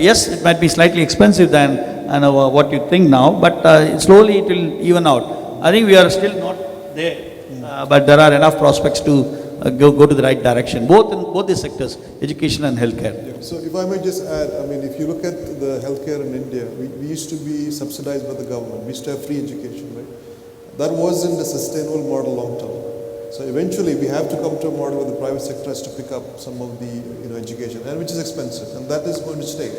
Speaker 6: Yes, it might be slightly expensive than what you think now, but slowly it will even out. I think we are still not there, but there are enough prospects to go to the right direction, both in both the sectors, education and healthcare.
Speaker 2: Yeah. So if I may just add, if you look at the healthcare in India, we used to be subsidized by the government. We used to have free education, right? That wasn't a sustainable model long term. So eventually we have to come to a model where the private sector has to pick up some of the education, and which is expensive, and that is going to stay.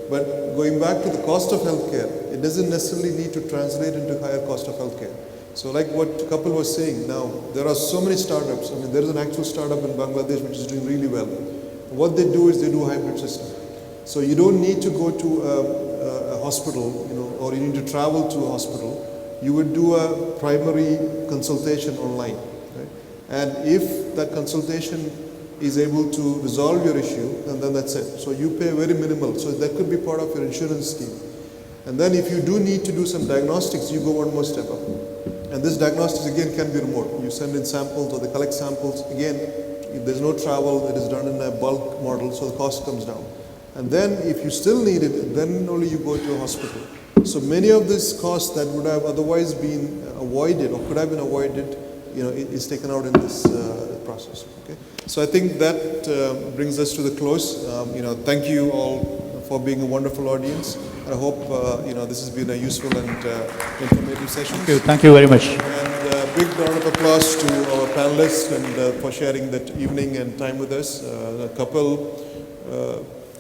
Speaker 2: But going back to the cost of healthcare, it doesn't necessarily need to translate into higher cost of healthcare. So like what Kapil was saying, now there are so many startups. I mean, there is an actual startup in Bangladesh which is doing really well. What they do is they do a hybrid system. So you don't need to go to a hospital, or you need to travel to a hospital. You would do a primary consultation online, right? And if that consultation is able to resolve your issue, and then that's it. So you pay very minimal. So that could be part of your insurance scheme. And then if you do need to do some diagnostics, you go one more step up. And this diagnostics again can be remote. You send in samples or they collect samples. Again, if there's no travel, it is done in a bulk model, so the cost comes down. And then if you still need it, then only you go to a hospital. So many of these costs that would have otherwise been avoided or could have been avoided, is taken out in this process. Okay. So I think that brings us to the close. Thank you all for being a wonderful audience. I hope this has been a useful and informative session.
Speaker 6: Thank you very much.
Speaker 2: And a big round of applause to our panelists and for sharing that evening and time with us. Kapil,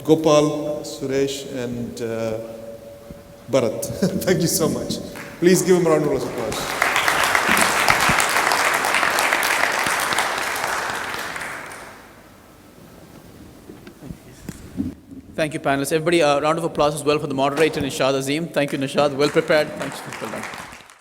Speaker 2: Gopal, Suresh, and Bharat. Thank you so much. Please give them a round of applause.
Speaker 4: Thank you, panelists. Everybody, a round of applause as well for the moderator, Nishad Azim. Thank you, Nishad. Well prepared. Thanks. Well done.